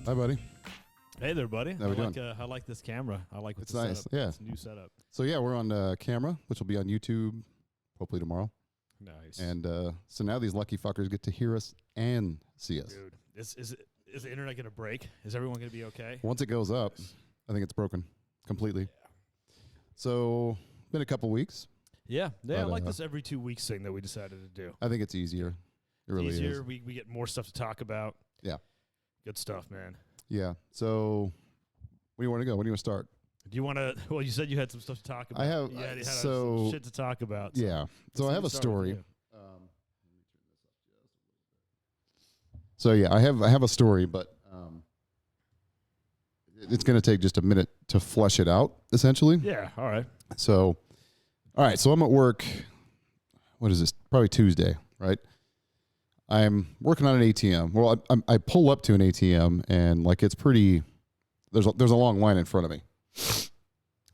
Hi, buddy. Hey there, buddy. How we doing? I like this camera. I like It's nice. setup. Yeah. It's a new setup. So yeah, we're on camera, which will be on YouTube, hopefully tomorrow. Nice. And so now these lucky fuckers get to hear us and see us. Dude, is the internet going to break? Is everyone going to be okay? Once it goes up, I think it's broken completely. Yeah. So been a couple weeks. Yeah. I But, like this every 2 weeks thing that we decided to do. I think it's easier. It really Easier. is. We get more stuff to talk about. Yeah. Good stuff, man. Yeah. So where do you want to go? Where do you want to start? Do you want to? Well, you said you had some stuff to talk about. I have. You had So some shit to talk about. yeah. So I have a story. You. So yeah, I have a story, but it's going to take just a minute to flesh it out, essentially. Yeah. All right. So, all right. So I'm at work. What is this? Probably Tuesday, right? I'm working on an ATM. Well, I pull up to an ATM and like it's pretty. There's a long line in front of me.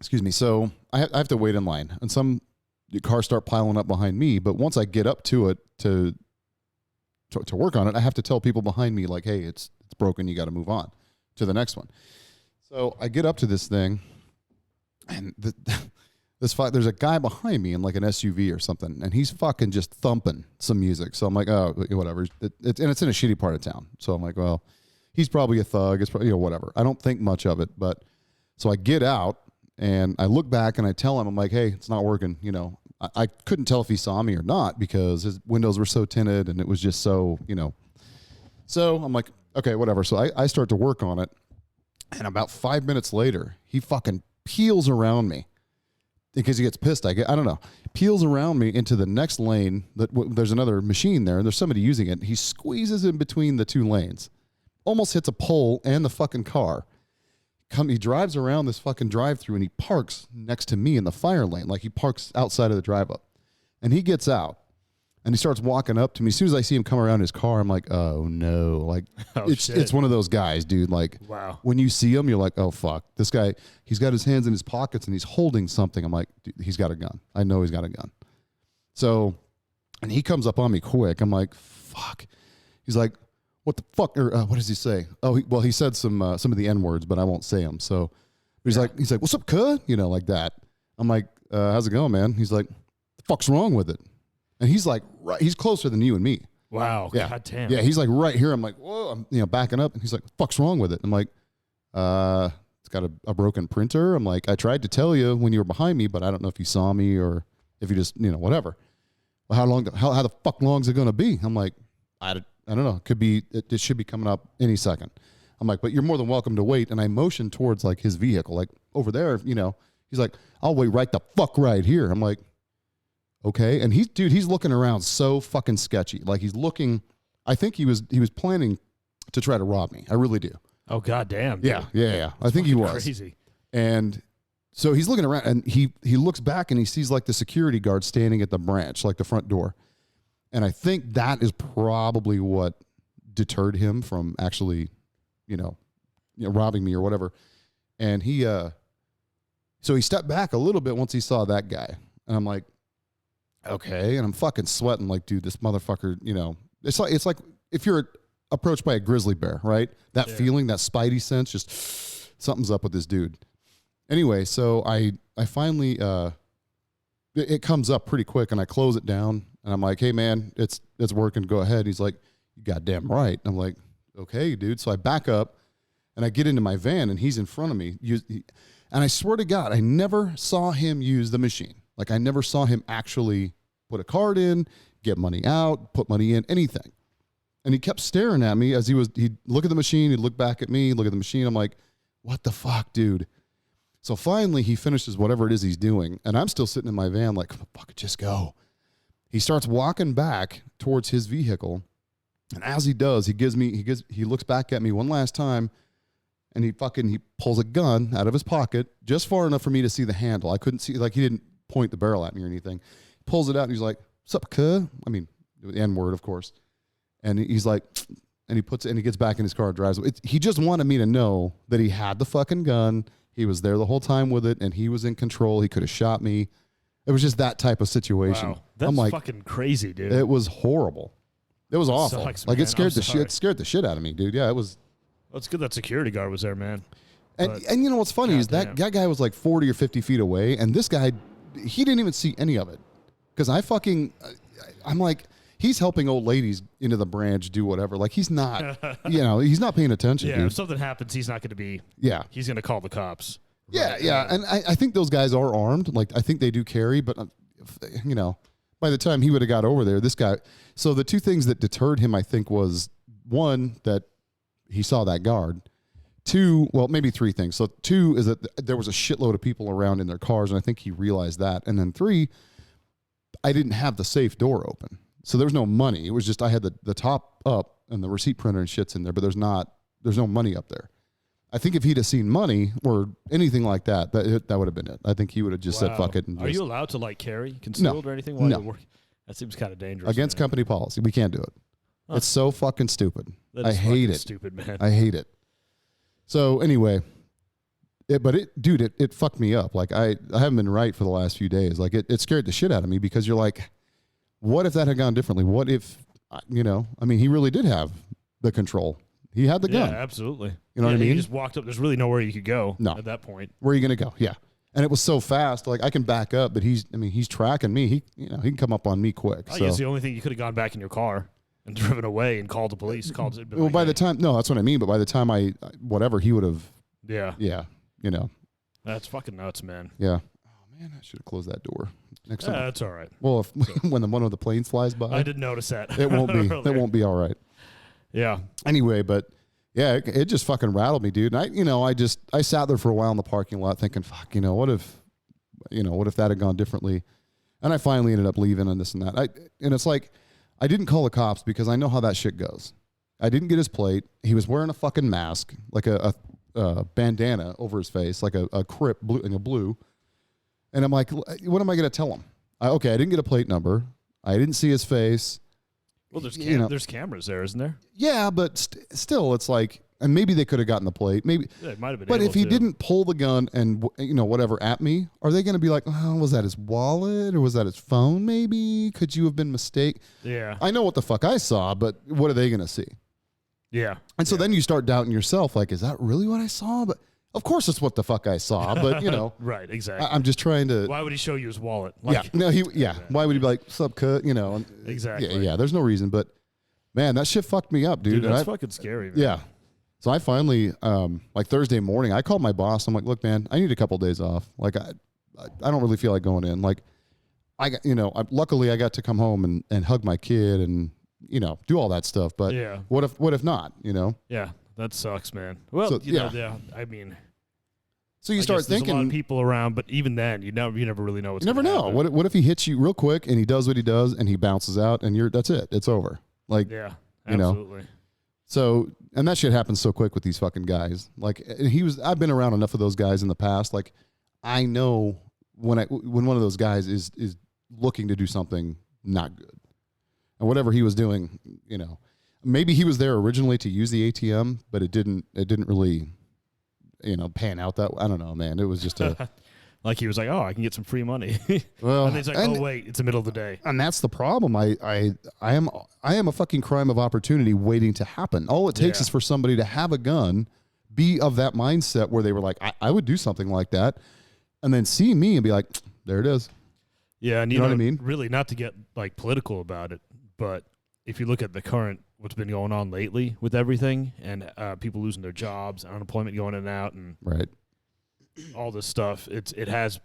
Excuse me. So I have to wait in line, and some cars start piling up behind me. But once I get up to it to work on it, I have to tell people behind me like, "Hey, it's broken. You got to move on to the next one." So I get up to this thing, and there's a guy behind me in like an SUV or something, and he's fucking just thumping some music. So I'm like, oh, whatever. It's in a shitty part of town. So I'm like, well, he's probably a thug. It's probably, whatever. I don't think much of it. But so I get out and I look back and I tell him, I'm like, hey, it's not working. I couldn't tell if he saw me or not because his windows were so tinted and it was just so, So I'm like, okay, whatever. So I start to work on it. And about 5 minutes later, he fucking peels around me because he gets pissed. I don't know. Peels around me into the next lane. There's another machine there and there's somebody using it. He squeezes in between the two lanes. Almost hits a pole and the fucking car. He drives around this fucking drive-through and he parks next to me in the fire lane. Like he parks outside of the drive-up. And he gets out and he starts walking up to me. As soon as I see him come around his car, I'm like, oh no. Like it's one of those guys, dude. Like wow. When you see him, you're like, oh fuck. This guy, he's got his hands in his pockets and he's holding something. I'm like, dude, he's got a gun. I know he's got a gun. So, and he comes up on me quick. I'm like, fuck. He's like, what the fuck? Or what does he say? Oh, he said some of the N words, but I won't say them. So he's like, what's up, cuz? Like that. I'm like, how's it going, man? He's like, the fuck's wrong with it? And he's like, right, he's closer than you and me. Wow. Yeah. God damn. Yeah. He's like right here. I'm like, whoa. I'm backing up, and he's like, the fuck's wrong with it? I'm like, it's got a broken printer. I'm like, I tried to tell you when you were behind me, but I don't know if you saw me or if you just whatever. Well, how the fuck long is it gonna be? I'm like, I don't know. It should be coming up any second. I'm like, but you're more than welcome to wait. And I motioned towards like his vehicle, like over there, he's like, I'll wait right the fuck right here. I'm like, okay. And he's looking around so fucking sketchy. Like he's looking, I think he was planning to try to rob me. I really do. Oh, God damn. Yeah. I think he was. Crazy. And so he's looking around and he looks back and he sees like the security guard standing at the branch, like the front door. And I think that is probably what deterred him from actually, robbing me or whatever. And so he stepped back a little bit once he saw that guy. And I'm like, okay. And I'm fucking sweating like, dude, this motherfucker, it's like if you're approached by a grizzly bear, right? That feeling, that spidey sense, just something's up with this dude. Anyway, so I finally, it comes up pretty quick and I close it down. And I'm like, hey, man, it's working. Go ahead. He's like, you goddamn right. And I'm like, okay, dude. So I back up and I get into my van and he's in front of me. And I swear to God, I never saw him use the machine. Like I never saw him actually put a card in, get money out, put money in, anything. And he kept staring at me as he'd look at the machine. He'd look back at me, look at the machine. I'm like, what the fuck, dude? So finally he finishes whatever it is he's doing. And I'm still sitting in my van like, fuck, just go. He starts walking back towards his vehicle, and as he does, he looks back at me one last time, and he pulls a gun out of his pocket just far enough for me to see the handle. I couldn't see, like he didn't point the barrel at me or anything. He pulls it out and he's like, "What's up, cuh?" I mean, the N word, of course. And he's like, and he gets back in his car and drives. He just wanted me to know that he had the fucking gun. He was there the whole time with it, and he was in control. He could have shot me. It was just that type of situation. Wow. That's fucking crazy, dude. It was horrible. It was awful. Sucks, like man. it scared the shit out of me, dude. Yeah, it was Well, it's good that security guard was there, man. And you know what's funny is that guy was like 40 or 50 feet away, and this guy, he didn't even see any of it. Because I'm like, he's helping old ladies into the branch do whatever. Like, he's not, he's not paying attention, dude. If something happens, he's not going to be, he's going to call the cops. Yeah. And I think those guys are armed. Like, I think they do carry, but, by the time he would have got over there, this guy. So the two things that deterred him, I think, was one, that he saw that guard. Two, well, maybe three things. So two is that there was a shitload of people around in their cars, and I think he realized that. And then three, I didn't have the safe door open. So there was no money. It was just I had the top up and the receipt printer and shit's in there, but there's no money up there. I think if he'd have seen money or anything like that, that would have been it. I think he would have just said, fuck it. And Are you allowed to, like, carry concealed or anything while you're working? That seems kind of dangerous. Against company policy. We can't do it. Huh. It's so fucking stupid. I hate it. Stupid, man. I hate it. So anyway, it fucked me up. Like, I haven't been right for the last few days. Like, it scared the shit out of me because you're like, what if that had gone differently? What if, he really did have the control. He had the gun. Yeah, absolutely. You know what I mean? You just walked up. There's really nowhere you could go at that point. Where are you going to go? Yeah. And it was so fast. Like, I can back up, but he's tracking me. He can come up on me quick. I guess the only thing, you could have gone back in your car and driven away and called the police. Well, by the time, no, that's what I mean. But by the time he would have. Yeah. That's fucking nuts, man. Yeah. Oh man, I should have closed that door. Next time. That's all right. Well, when one of the planes flies by, I didn't notice that. It won't be. It won't be all right. Yeah. Anyway, but yeah, it just fucking rattled me, dude. And I sat there for a while in the parking lot thinking, fuck, what if that had gone differently? And I finally ended up leaving and this and that. And it's like, I didn't call the cops because I know how that shit goes. I didn't get his plate. He was wearing a fucking mask, like a bandana over his face, like a crip blue. And I'm like, what am I going to tell him? I didn't get a plate number. I didn't see his face. Well, there's cameras there, isn't there? Yeah, but still, it's like, and maybe they could have gotten the plate. Maybe it might have been. But if he didn't pull the gun and whatever at me, are they going to be like, oh, was that his wallet or was that his phone? Maybe could you have been mistaken? Yeah, I know what the fuck I saw, but what are they going to see? Yeah, and so then you start doubting yourself, like, is that really what I saw? But of course, it's what the fuck I saw. But right, exactly. I'm just trying to. Why would he show you his wallet? Why would he be like, "Sup, cut?" Exactly. Yeah. There's no reason, but man, that shit fucked me up, dude. That's fucking scary, man. Yeah. So I finally, like Thursday morning, I called my boss. I'm like, look, man, I need a couple days off. Like, I don't really feel like going in. Like, luckily I got to come home and hug my kid and, do all that stuff. But what if not, Yeah, that sucks, man. Well, I mean. So you start thinking. There's a lot of people around, but even then, you never really know what's going to happen. You never know. What if he hits you real quick and he does what he does and he bounces out and that's it. It's over. Like, yeah, absolutely. So, and that shit happens so quick with these fucking guys. Like, I've been around enough of those guys in the past. Like, I know when one of those guys is looking to do something not good. And whatever he was doing, maybe he was there originally to use the ATM, but it didn't really, pan out that way. I don't know, man. It was just a. Like he was like, oh, I can get some free money. Well, and he's like, oh wait, it's the middle of the day. And that's the problem. I am a fucking crime of opportunity waiting to happen. All it takes is for somebody to have a gun, be of that mindset where they were like, I would do something like that, and then see me and be like, there it is. Yeah, and you know what I mean? Really, not to get like political about it, but if you look at the current what's been going on lately with everything and people losing their jobs, unemployment going in and out, and right. all this stuff, it has,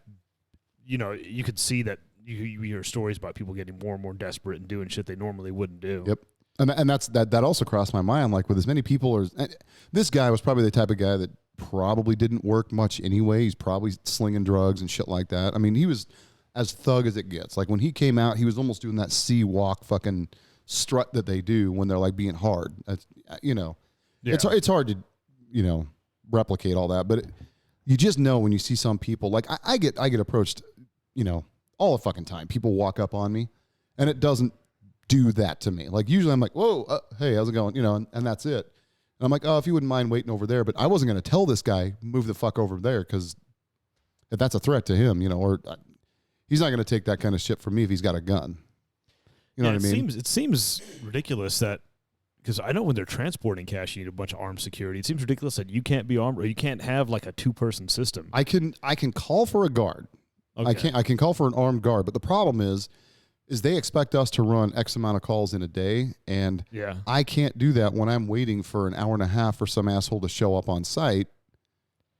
you could see that you hear stories about people getting more and more desperate and doing shit they normally wouldn't do. Yep. And that also crossed my mind. Like with as many people this guy was probably the type of guy that probably didn't work much anyway. He's probably slinging drugs and shit like that. I mean, he was as thug as it gets. Like when he came out, he was almost doing that sea walk fucking strut that they do when they're like being hard. It's hard to, replicate all that, but you just know when you see some people, like I get approached, all the fucking time. People walk up on me and it doesn't do that to me. Like usually I'm like, whoa, hey, how's it going? And that's it. And I'm like, oh, if you wouldn't mind waiting over there. But I wasn't going to tell this guy, move the fuck over there, because if that's a threat to him, or he's not going to take that kind of shit from me if he's got a gun. You know what I mean? It seems ridiculous that because I know when they're transporting cash, you need a bunch of armed security. It seems ridiculous that you can't be armed or you can't have like a 2-person system. I can call for a guard. Okay. I can call for an armed guard, but the problem is they expect us to run X amount of calls in a day, and Yeah. I can't do that when I'm waiting for an hour and a half for some asshole to show up on site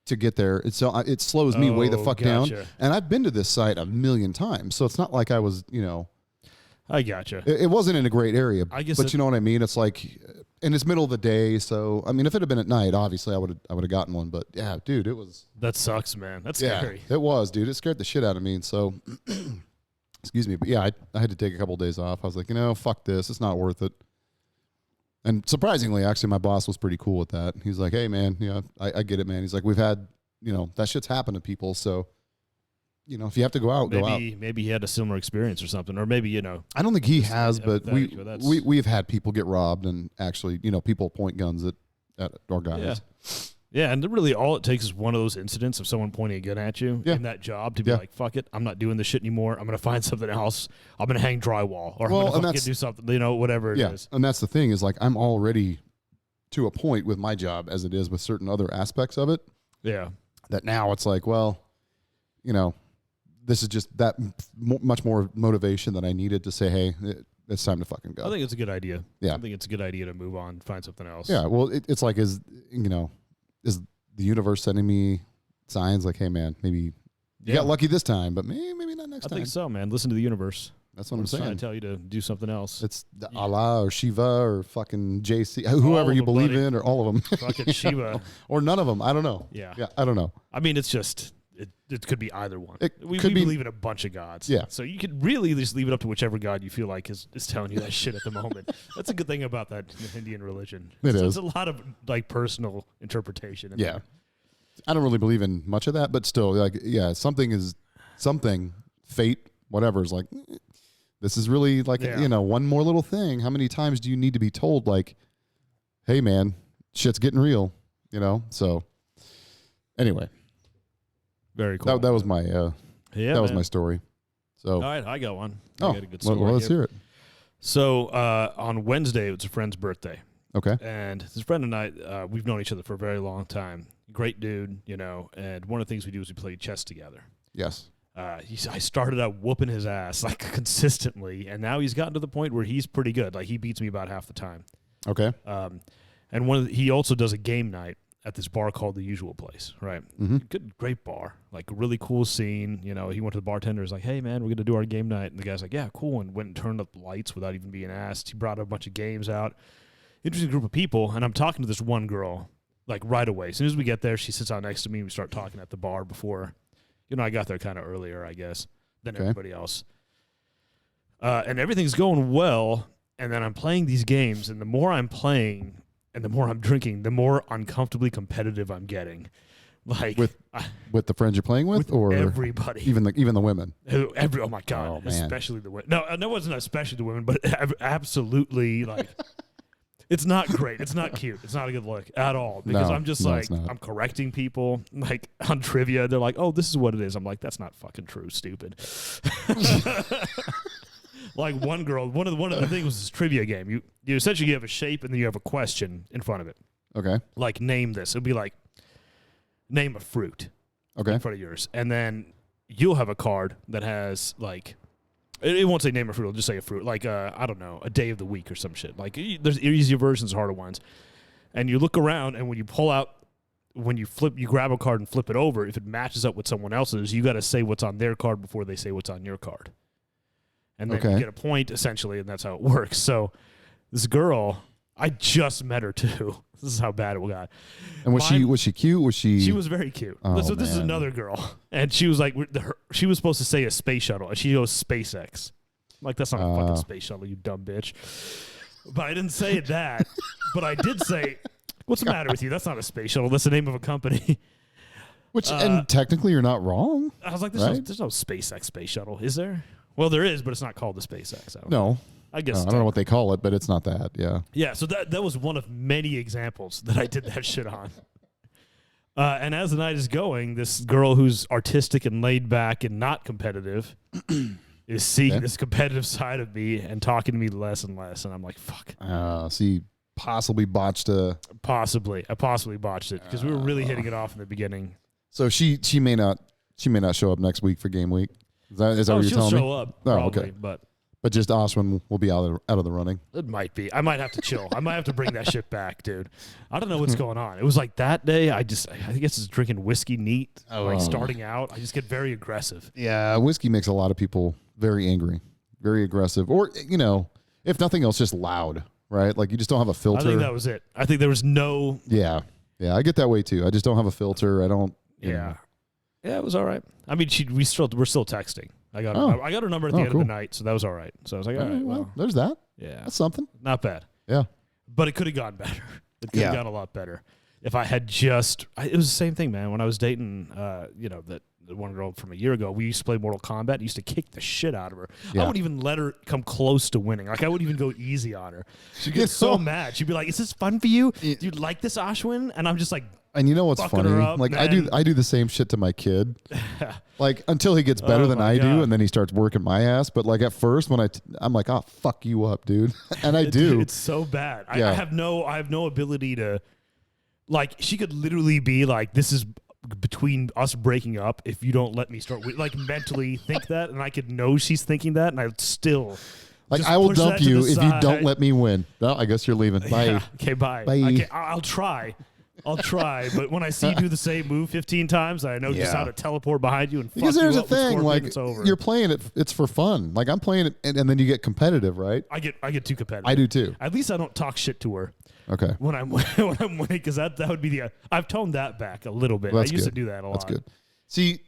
to get there. It slows me way the fuck down. And I've been to this site a million times, so it's not like I was, I gotcha. It wasn't in a great area, I guess but you know what I mean? It's like, and it's middle of the day, so I mean, if it had been at night, obviously I would have gotten one. But yeah, dude, it was. That sucks, man. That's scary. It was, dude. It scared the shit out of me. And so, excuse me, but yeah, I had to take a couple of days off. I was like, fuck this. It's not worth it. And surprisingly, actually, my boss was pretty cool with that. He's like, hey, man, I get it, man. He's like, we've had, that shit's happened to people, so. If you have to go out, go out. Maybe he had a similar experience or something, or maybe I don't think he has, but we've had people get robbed, and actually, people point guns at our guys. Yeah, and really all it takes is one of those incidents of someone pointing a gun at you in that job to be like, fuck it, I'm not doing this shit anymore. I'm going to find something else. I'm going to hang drywall, or I'm going to do something, whatever it is. And that's the thing is, like, I'm already to a point with my job as it is with certain other aspects of it. Yeah. That now it's like, well, this is just that much more motivation that I needed to say, hey, it's time to fucking go. I think it's a good idea. Yeah. I think it's a good idea to move on, find something else. Yeah. Well, it's like, is the universe sending me signs like, hey, man, maybe you got lucky this time, but maybe not next time. I think so, man. Listen to the universe. That's what I'm saying. Trying to tell you to do something else. It's Allah or Shiva or fucking JC, whoever you believe in, or all of them. Fucking Shiva. Or none of them. I don't know. Yeah. Yeah, I don't know. I mean, it's just... It could be either one. We believe in a bunch of gods. Yeah. So you could really just leave it up to whichever god you feel like is telling you that shit at the moment. That's a good thing about that Indian religion. It is. It's a lot of like personal interpretation. Yeah. I don't really believe in much of that, but still, like, yeah, something, fate, whatever, is like, this is really like, one more little thing. How many times do you need to be told, like, hey, man, shit's getting real, So, anyway. Very cool. That was my my story. So all right, I got one. I got a good story. Well, let's hear it. So on Wednesday, it was a friend's birthday. Okay. And this friend and I, we've known each other for a very long time. Great dude, and one of the things we do is we play chess together. Yes. I started out whooping his ass like consistently, and now he's gotten to the point where he's pretty good. Like he beats me about half the time. Okay. And he also does a game night at this bar called The Usual Place, right? Mm-hmm. Great bar, like really cool scene. He went to the bartender, was like, hey, man, we're going to do our game night. And the guy's like, yeah, cool, and went and turned up the lights without even being asked. He brought a bunch of games out. Interesting group of people, and I'm talking to this one girl, like right away. As soon as we get there, she sits down next to me, and we start talking at the bar before, I got there kind of earlier, I guess, than everybody else. And everything's going well, and then I'm playing these games, and the more I'm playing and the more I'm drinking, the more uncomfortably competitive I'm getting. Like with the friends you're playing with or everybody, even the women. Oh my god, especially the women. No, it wasn't especially the women, but absolutely like it's not great. It's not cute. It's not a good look at all because I'm just I'm correcting people like on trivia. They're like, "Oh, this is what it is." I'm like, "That's not fucking true, stupid." Like one girl, one of the things was this trivia game. You essentially have a shape and then you have a question in front of it. Okay. Like name this. It'll be like name a fruit. Okay. In front of yours, and then you'll have a card that has like it won't say name a fruit. It'll just say a fruit. Like I don't know, a day of the week or some shit. Like there's easier versions, harder ones. And you look around, and when you pull out, when you grab a card and flip it over. If it matches up with someone else's, you got to say what's on their card before they say what's on your card. And then you get a point, essentially, and that's how it works. So this girl, I just met her, too. This is how bad it got. And was she cute? She was very cute. Oh, so this is another girl. And she was like, she was supposed to say a space shuttle, and she goes SpaceX. I'm like, that's not a fucking space shuttle, you dumb bitch. But I didn't say that. But I did say, what's the matter with you? That's not a space shuttle. That's the name of a company. Which, and technically you're not wrong. I was like, there's no SpaceX space shuttle, is there? Well, there is, but it's not called the SpaceX. I guess I don't know what they call it, but it's not that. Yeah. Yeah. So that was one of many examples that I did that shit on. And as the night is going, this girl who's artistic and laid back and not competitive is seeing this competitive side of me and talking to me less and less. And I'm like, fuck. See, possibly botched a. Possibly, I possibly botched it because we were really hitting it off in the beginning. So she may not show up next week for game week. Is that what you're telling me? She'll show up, probably, okay. But just Ashwin will be out of the running. It might be. I might have to chill. I might have to bring that shit back, dude. I don't know what's going on. It was like that day. I guess it's drinking whiskey neat. Starting out, I just get very aggressive. Yeah, whiskey makes a lot of people very angry, very aggressive, or if nothing else, just loud. Right? Like you just don't have a filter. I think that was it. I think there was no. Yeah, I get that way too. I just don't have a filter. I don't. Yeah, it was all right. I mean, we're still texting. I got her number at the end of the night, so that was all right. So I was like, all right, well, there's that. Yeah, that's something. Not bad. Yeah, but it could have gone better. It could have gone a lot better if I had just. It was the same thing, man. When I was dating, that one girl from a year ago, we used to play Mortal Kombat. I used to kick the shit out of her. Yeah. I wouldn't even let her come close to winning. Like I wouldn't even go easy on her. She'd get so mad. She'd be like, "Is this fun for you? Do you like this, Ashwin?" And I'm just like. And you know what's funny? Like man. I do the same shit to my kid. Like until he gets better than I do, and then he starts working my ass. But like at first, when I'm like, "Oh, fuck you up, dude," and I do. It's so bad. I have no ability to. Like she could literally be like, "This is between us breaking up if you don't let me start." Like mentally think that, and I could know she's thinking that, and I still. Like I will dump you if you don't let me win. Well, I guess you're leaving. Bye. Yeah. Okay, bye. Bye. I'll try. But when I see you do the same move 15 times, I know just how to teleport behind you and because fuck there's you a up thing like you're playing it, it's for fun. Like I'm playing it, and then you get competitive, right? I get too competitive. I do too. At least I don't talk shit to her. Okay. When I'm winning, because that would be I've toned that back a little bit. Well, I used to do that a lot. That's good. See,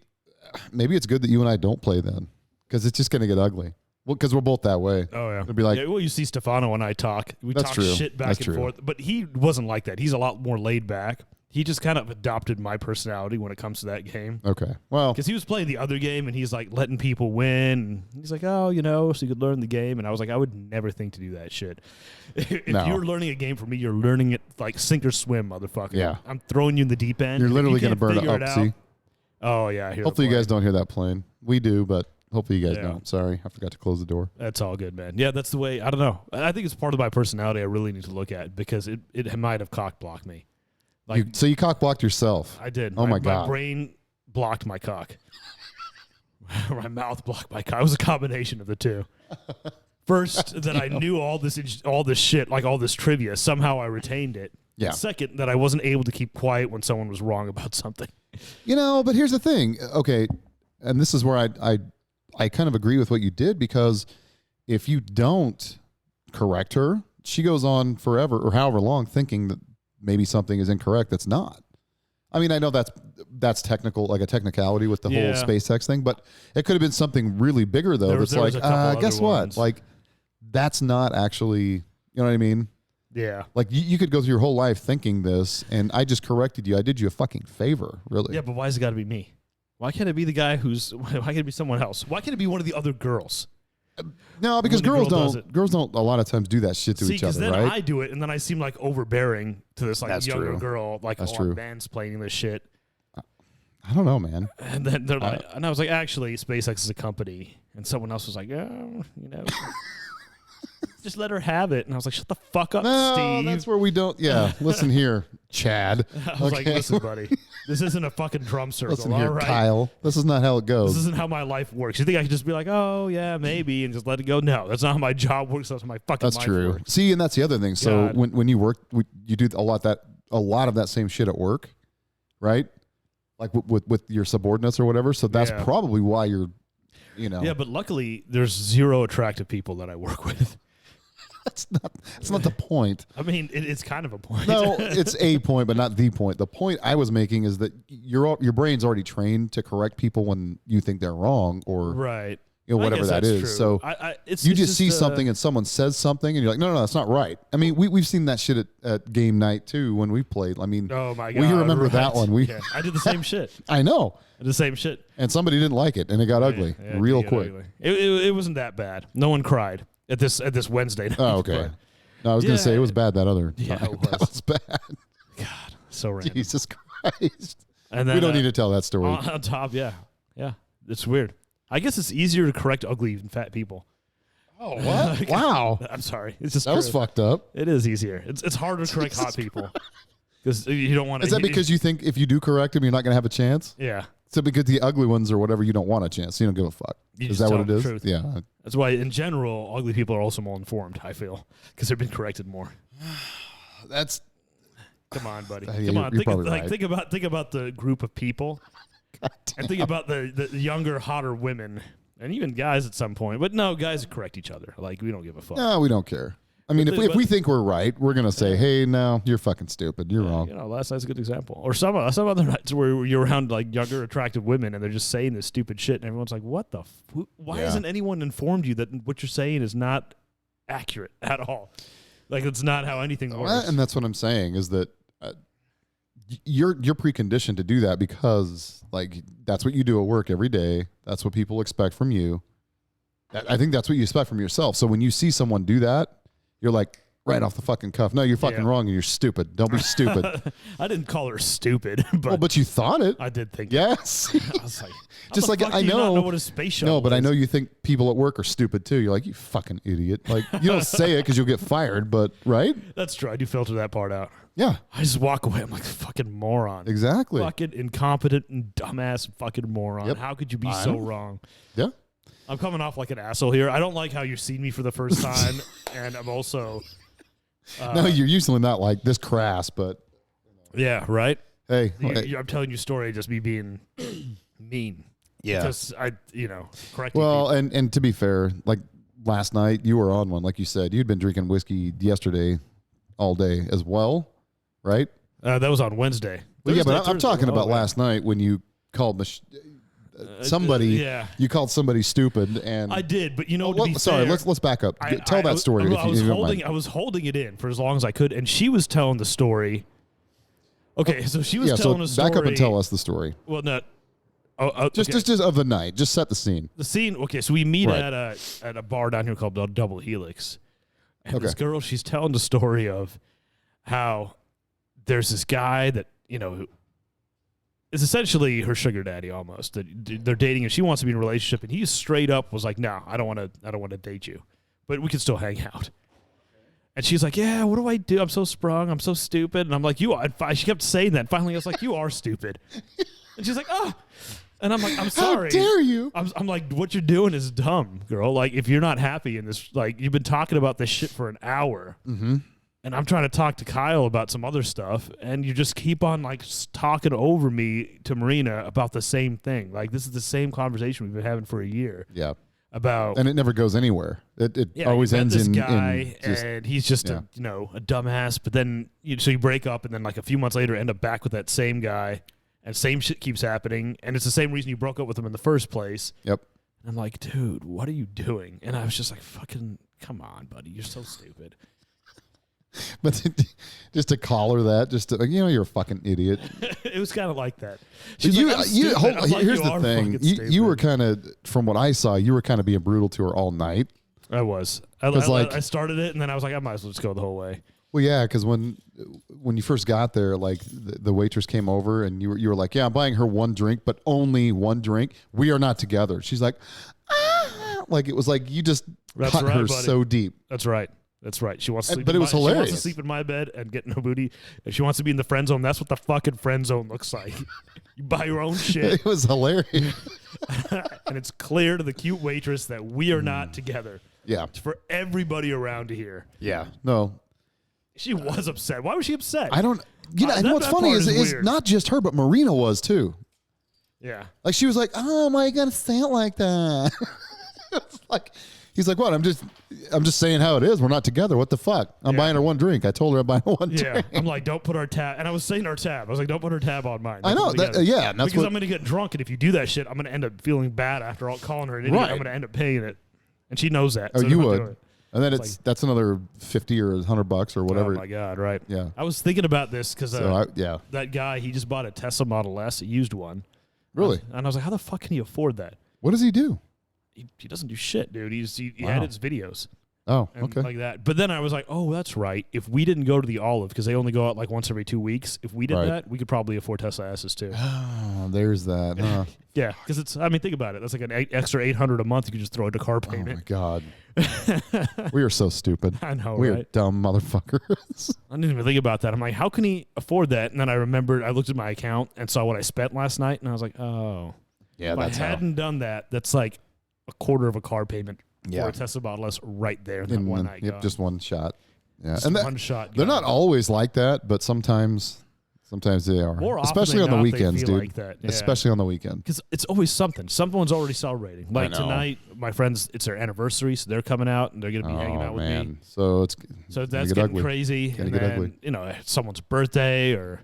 maybe it's good that you and I don't play then, because it's just gonna get ugly. Well, because we're both that way. Oh, yeah. It'd be like, well, you see Stefano and I talk. We talk shit back and forth. But he wasn't like that. He's a lot more laid back. He just kind of adopted my personality when it comes to that game. Okay. Well. Because he was playing the other game, and he's like letting people win. And he's like, so you could learn the game. And I was like, I would never think to do that shit. If you're learning a game for me, you're learning it like sink or swim, motherfucker. Yeah. I'm throwing you in the deep end. You're literally going to burn it up, see? Oh, yeah. Hopefully you guys don't hear that plane. We do, but... Hopefully you guys don't. Sorry, I forgot to close the door. That's all good, man. Yeah, that's the way. I don't know. I think it's part of my personality I really need to look at because it might have cock blocked me. Like, so you cock blocked yourself? I did. Oh my God. My brain blocked my cock. My mouth blocked my cock. It was a combination of the two. First, that I knew all this shit, like all this trivia. Somehow I retained it. Yeah. Second, that I wasn't able to keep quiet when someone was wrong about something. But here's the thing. Okay, and this is where I kind of agree with what you did, because if you don't correct her, she goes on forever or however long thinking that maybe something is incorrect that's not. I mean, I know that's technical, like a technicality with the whole SpaceX thing, but it could have been something really bigger though. That's like, guess what? Like, that's not actually, you know what I mean? Yeah. Like you could go through your whole life thinking this, and I just corrected you. I did you a fucking favor, really. Yeah, but why's it got to be me? Why can't it be the guy why can't it be someone else? Why can't it be one of the other girls? No, because girls don't a lot of times do that shit to each other, then right? I do it, and then I seem like overbearing to this like younger girl, like that's true. mansplaining this shit. I don't know, man. And then they're like, and I was like, actually, SpaceX is a company, and someone else was like, just let her have it. And I was like, shut the fuck up, Steve. That's where we don't. Yeah, listen here, Chad. I was like, listen, buddy, this isn't a fucking drum circle. Listen here, all right? Kyle. This is not how it goes. This isn't how my life works. You think I could just be like, oh yeah, maybe, and just let it go? No, that's not how my job works. That's how my fucking life works. See, and that's the other thing. So when you work, you do a lot of that same shit at work, right? Like with your subordinates or whatever. So that's probably why you're, Yeah, but luckily there's zero attractive people that I work with. That's not the point. I mean, it's kind of a point. No, it's a point, but not the point. The point I was making is that your brain's already trained to correct people when you think they're wrong, or right, whatever that is. True. So you just see something and someone says something, and you're like, no, that's not right. I mean, we've seen that shit at game night too when we played. I mean, oh my God, we remember that one. I did the same shit. I know. I did the same shit, and somebody didn't like it, and it got ugly real quick. Ugly. It wasn't that bad. No one cried at this Wednesday night. Oh, okay. No, I was going to say it was bad that other time. Yeah, it was. That was bad. God, so random. Jesus Christ. And then, we don't need to tell that story. On top, yeah. It's weird. I guess it's easier to correct ugly than fat people. Oh, what? Wow. I'm sorry. It's just That was fucked up. It is easier. It's harder to correct hot people because you don't want to. Is that because you think if you do correct them, you're not going to have a chance? Yeah. So because the ugly ones or whatever, you don't want a chance. You don't give a fuck. Is that what it is? Truth. Yeah. That's why, in general, ugly people are also more informed, I feel, because they've been corrected more. That's... Come on, buddy. Yeah, Come on. you're probably right. Think about the group of people and think about the younger, hotter women and even guys at some point. But no, guys correct each other. Like, we don't give a fuck. No, we don't care. I mean, if we think we're right, we're going to say, hey, no, you're fucking stupid. You're wrong. You know, last night's a good example. Or some other nights where you're around like younger, attractive women and they're just saying this stupid shit and everyone's like, what the why hasn't anyone informed you that what you're saying is not accurate at all? Like, it's not how anything works. And that's what I'm saying is that you're preconditioned to do that because, like, that's what you do at work every day. That's what people expect from you. I think that's what you expect from yourself. So when you see someone do that, you're like, right off the fucking cuff. No, you're fucking wrong and you're stupid. Don't be stupid. I didn't call her stupid, but but you thought it. I did think yes. I was like, just like I know what a space shuttle No, but is. I know you think people at work are stupid too. You're like, you fucking idiot. Like, you don't say it because you'll get fired, but right? That's true. I do filter that part out. Yeah. I just walk away. I'm like, fucking moron. Exactly. Fucking incompetent and dumbass fucking moron. Yep. How could you be so wrong? Yeah. I'm coming off like an asshole here. I don't like how you've seen me for the first time, and I'm also... no, you're usually not like this crass, but... Yeah, right? Hey. I'm telling you a story, just me being mean. Yeah. Because correcting well, people. and to be fair, like last night, you were on one, like you said. You'd been drinking whiskey yesterday all day as well, right? That was on Wednesday. Well, yeah, but I'm talking about last night when you called somebody. You called somebody stupid, and I did, but sorry, let's back up. Tell that story. I was holding it in for as long as I could, and she was telling the story. Okay, so she was telling a story. Back up and tell us the story. Well, no. Just of the night. Just set the scene. The scene. Okay, so we meet at a bar down here called Double Helix, and this girl, she's telling the story of how there's this guy that is essentially her sugar daddy almost. That they're dating, and she wants to be in a relationship, and he straight up was like, "No, I don't want to date you, but we can still hang out." And she's like, "Yeah, what do I do? I'm so sprung. I'm so stupid." And I'm like, "You are." She kept saying that. Finally, I was like, "You are stupid." And she's like, "Oh." And I'm like, "I'm sorry. How dare you?" I'm like, "What you're doing is dumb, girl. Like, if you're not happy in this, like, you've been talking about this shit for an hour, and I'm trying to talk to Kyle about some other stuff, and you just keep on like talking over me to Marina about the same thing. Like, this is the same conversation we've been having for a year. Yeah. About and it never goes anywhere. It always ends this in guy, and he's just a dumbass. But then so you break up, and then like a few months later, end up back with that same guy, and same shit keeps happening, and it's the same reason you broke up with him in the first place. Yep. And I'm like, dude, what are you doing? And I was just like, fucking, come on, buddy, you're so stupid. But just to call her that, just to, you're a fucking idiot. It was kind of like that. Here's the thing. You were kind of, from what I saw, you were kind of being brutal to her all night. I was. I started it, and then I was like, I might as well just go the whole way. Well, yeah, because when you first got there, like the waitress came over, and you were like, yeah, I'm buying her one drink, but only one drink. We are not together. She's like, like it was like you just cut her so deep. That's right. That's right. She wants to sleep. But it was hilarious. She wants to sleep in my bed and get no booty. If she wants to be in the friend zone, that's what the fucking friend zone looks like. You buy your own shit. It was hilarious. And it's clear to the cute waitress that we are not together. Yeah. It's for everybody around to hear. Yeah. No. She was upset. Why was she upset? I don't. And what's funny is not just her, but Marina was too. Yeah. Like she was like, "Oh, why you gotta say it like that?" It's like. He's like, what? I'm just saying how it is. We're not together. What the fuck? I'm buying her one drink. I told her I'm buying her one drink. I'm like, don't put our tab. And I was saying our tab. I was like, don't put her tab on mine. I know. And that's because I'm going to get drunk. And if you do that shit, I'm going to end up feeling bad after all calling her an idiot. Right. I'm going to end up paying it. And she knows that. Oh, so you would. And then that's another $50 or $100 or whatever. Oh, my God. Right. Yeah. I was thinking about this because that guy, he just bought a Tesla Model S, a used one. Really? And I was like, how the fuck can he afford that? What does he do? He doesn't do shit, dude. He edits videos. Oh, and okay. like that. But then I was like, oh, that's right. If we didn't go to the Olive, because they only go out like once every 2 weeks, if we did Right. that, we could probably afford Tesla S's too. Oh, there's that. Huh? Yeah, because it's, I mean, think about it. That's like an extra $800 a month you could just throw into car Oh my payment. God. We are so stupid. I know, We are right? dumb motherfuckers. I didn't even think about that. I'm like, how can he afford that? And then I remembered, I looked at my account and saw what I spent last night, and I was like, oh. Yeah, if I hadn't done that, that's like a quarter of a car payment for a Tesla Model S right there in that one night. Yep, just one shot. Yeah, Just and one shot. they're not always like that, but sometimes they are. More often especially than on the not, they weekends, feel dude. like that. Yeah. Especially on the weekend. Because it's always something. Someone's already celebrating. Like know. tonight, my friends, it's their anniversary, so they're coming out and they're going to be hanging out with me. So That's get getting ugly. crazy. Gonna And get then, ugly. you know, it's someone's birthday or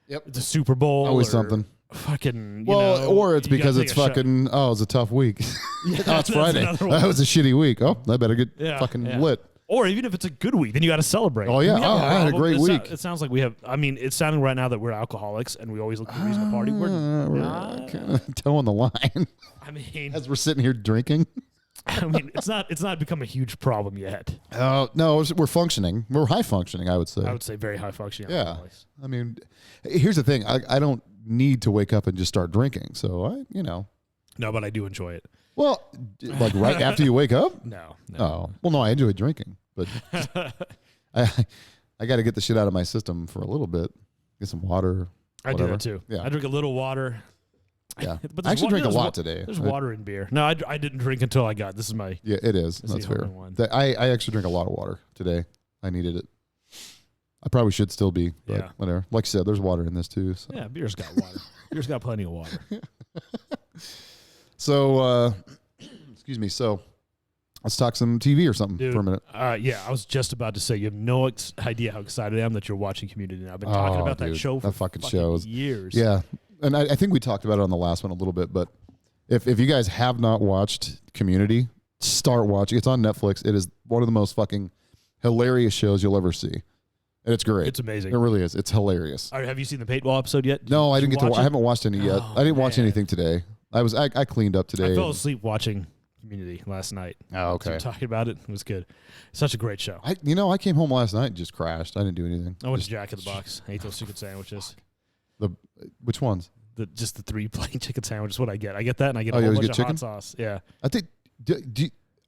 Yep. it's a Super Bowl. Always or something. Fucking, Or it's you gotta because take it's a shot. fucking, it's a tough week. Yeah, Oh, it's Friday. another one. That was a shitty week. Oh, I better get Yeah, fucking yeah. lit. Or even if it's a good week, then you got to celebrate. Oh, yeah. We have Oh, I had a problem. great week. It sounds like we have. I mean, it's sounding right now that we're alcoholics and we always look for a reason to party. We're kind of toeing the line I mean, as we're sitting here drinking. it's not become a huge problem yet. Oh, no, we're functioning. We're high functioning, I would say. I would say very high functioning. Yeah. alcoholics. I mean, here's the thing. I don't need to wake up and just start drinking. So, No, but I do enjoy it. well, like right after you wake up? No. Oh, well, no, I enjoy drinking, but I got to get the shit out of my system for a little bit. Get some water. I do whatever. that too. Yeah. I drink a little water. Yeah. But I actually drink a there's lot today. There's water in beer. No, I didn't drink until I got. This is my. Yeah, it is. That's That's the fair. only one. I actually drink a lot of water today. I needed it. I probably should still be, but Yeah. whatever. Like I said, there's water in this too. So, Yeah, beer's got water. Beer's got plenty of water. so excuse me. So let's talk some TV or something Dude, for a minute. Yeah, I was just about to say you have no idea how excited I am that you're watching Community now. I've been talking about that dude, show for that fucking shows. years. Yeah, and I think we talked about it on the last one a little bit, but if you guys have not watched Community, start watching. It's on Netflix. It is one of the most fucking hilarious shows you'll ever see, and it's great. It's amazing. It really is. It's hilarious. All right, have you seen the paintball episode yet? No, I Did didn't you get to. watch I it? haven't watched any yet. Oh, I didn't watch man. anything today. I cleaned up today. I fell asleep watching Community last night. Oh, We okay. were talking about it. It was good. Such a great show. I came home last night and just crashed. I didn't do anything. I went Just- to Jack in the Box. I ate those chicken sandwiches. Which ones? Just the 3 plain chicken sandwiches. What I get. I get that, and I get Oh, a you whole always bunch get of chicken? hot sauce. Yeah, I think.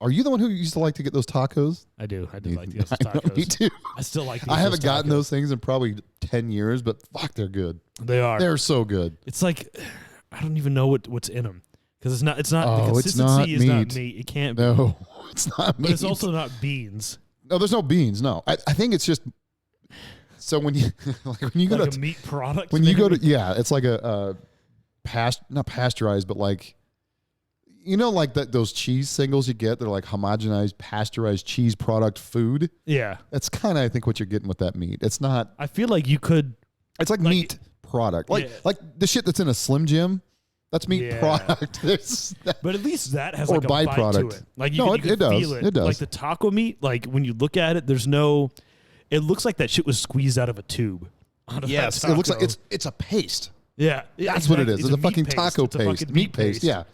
Are you the one who used to like to get those tacos? I do. I do like those I know, tacos. me too. I still like these. I haven't gotten tacos. those things in probably 10 years, but fuck, they're good. They are. They're so good. It's like I don't even know what's in them because it's not. The Oh, it's consistency not is not meat. meat. It can't be. No, it's not meat. But it's also not beans. No, there's no beans. No, I think it's just. So when you when you go Like to a meat product. when you go to maybe? it's like a not pasteurized, but like like those cheese singles you get. They're like homogenized, pasteurized cheese product food. Yeah, That's kind of I think what you're getting with that meat. It's not. I feel like you could. It's like meat product, Yeah. like the shit that's in a Slim Jim. That's meat Yeah. product. There's But at least that has Or like a bite to byproduct. it. Like No, you can it does. feel it. It does. Like the taco meat. Like when you look at it, there's no. It looks like that shit was squeezed out of a tube. Out of that it looks like taco. it's a paste. Yeah, That's what it is. It's a meat fucking paste. taco It's a paste, fucking meat paste. Yeah,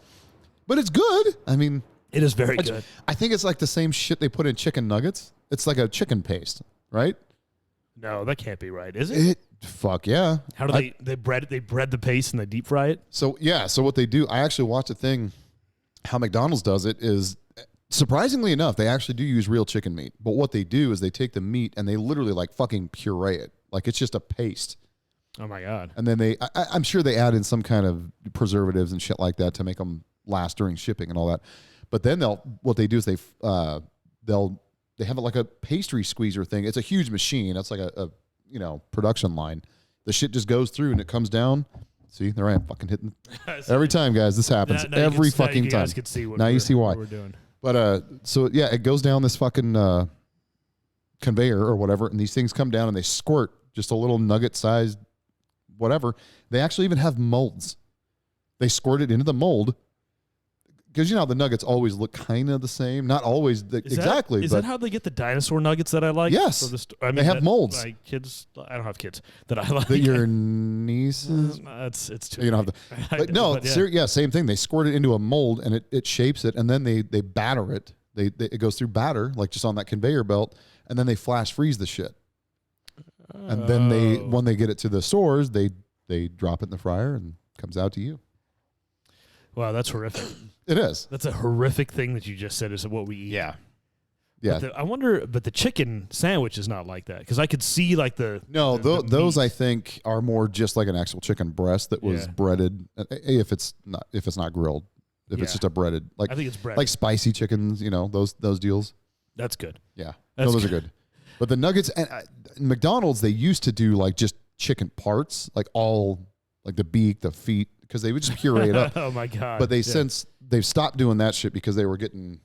but it's good. I mean, It is very I good. I think it's like the same shit they put in chicken nuggets. It's like a chicken paste, right? No, that can't be right, is it? Fuck yeah. How do they bread the paste and they deep fry it? So what they do, I actually watched a thing, how McDonald's does it is, surprisingly enough, they actually do use real chicken meat. But what they do is they take the meat and they literally like fucking puree it. Like it's just a paste. Oh my god. And then I'm sure they add in some kind of preservatives and shit like that to make them last during shipping and all that. But then what they do is they have it like a pastry squeezer thing. It's a huge machine. It's like a production line. The shit just goes through and it comes down. See, there I am fucking hitting every time, guys. This happens Now you every can- now fucking you time. guys can see what Now you we're- see why. what we're doing. But so yeah, it goes down this fucking conveyor or whatever, and these things come down and they squirt just a little nugget sized whatever. They actually even have molds. They squirt it into the mold because how the nuggets always look kind of the same, not always exactly. Is but that how they get the dinosaur nuggets that I like? Yes. They have molds. My kids, I don't have kids that I like. that your nieces. It's too. You don't have I But know, no, but yeah. same thing. They squirt it into a mold and it shapes it, and then they batter it It goes through batter, like just on that conveyor belt, and then they flash freeze the shit. And then when they get it to the stores, they drop it in the fryer and it comes out to you. Wow, that's horrific. It is. That's a horrific thing that you just said is what we eat. Yeah. Yeah. I wonder, but the chicken sandwich is not like that because I could see like the those meat. I think are more just like an actual chicken breast that was breaded. If it's not grilled, if it's just a breaded, like I think it's breaded. like spicy chickens, those deals. That's good. Yeah, That's are good. But the nuggets and McDonald's, they used to do like just chicken parts, like all like the beak, the feet, because they would just puree it up. Oh my god! But they've stopped doing that shit because they were getting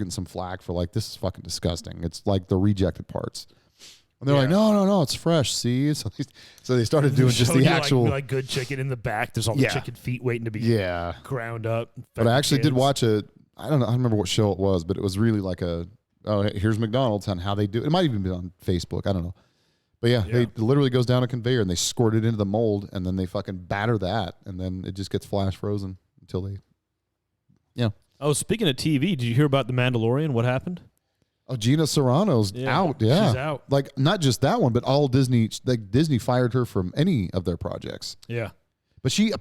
some flack for like, this is fucking disgusting. It's like the rejected parts. And they're like, no, it's fresh. See, so they started doing just the actual like good chicken in the back. There's all the chicken feet waiting to be ground up. But I actually did watch I don't remember what show it was, but it was really like here's McDonald's on how they do it. It might even be on Facebook. I don't know. But it literally goes down a conveyor and they squirt it into the mold and then they fucking batter that and then it just gets flash frozen until they. Yeah. Oh, speaking of TV, did you hear about The Mandalorian? What happened? Oh, Gina Carano's out. Yeah. She's out. Like not just that one, but all Disney. Like Disney fired her from any of their projects. Yeah. But she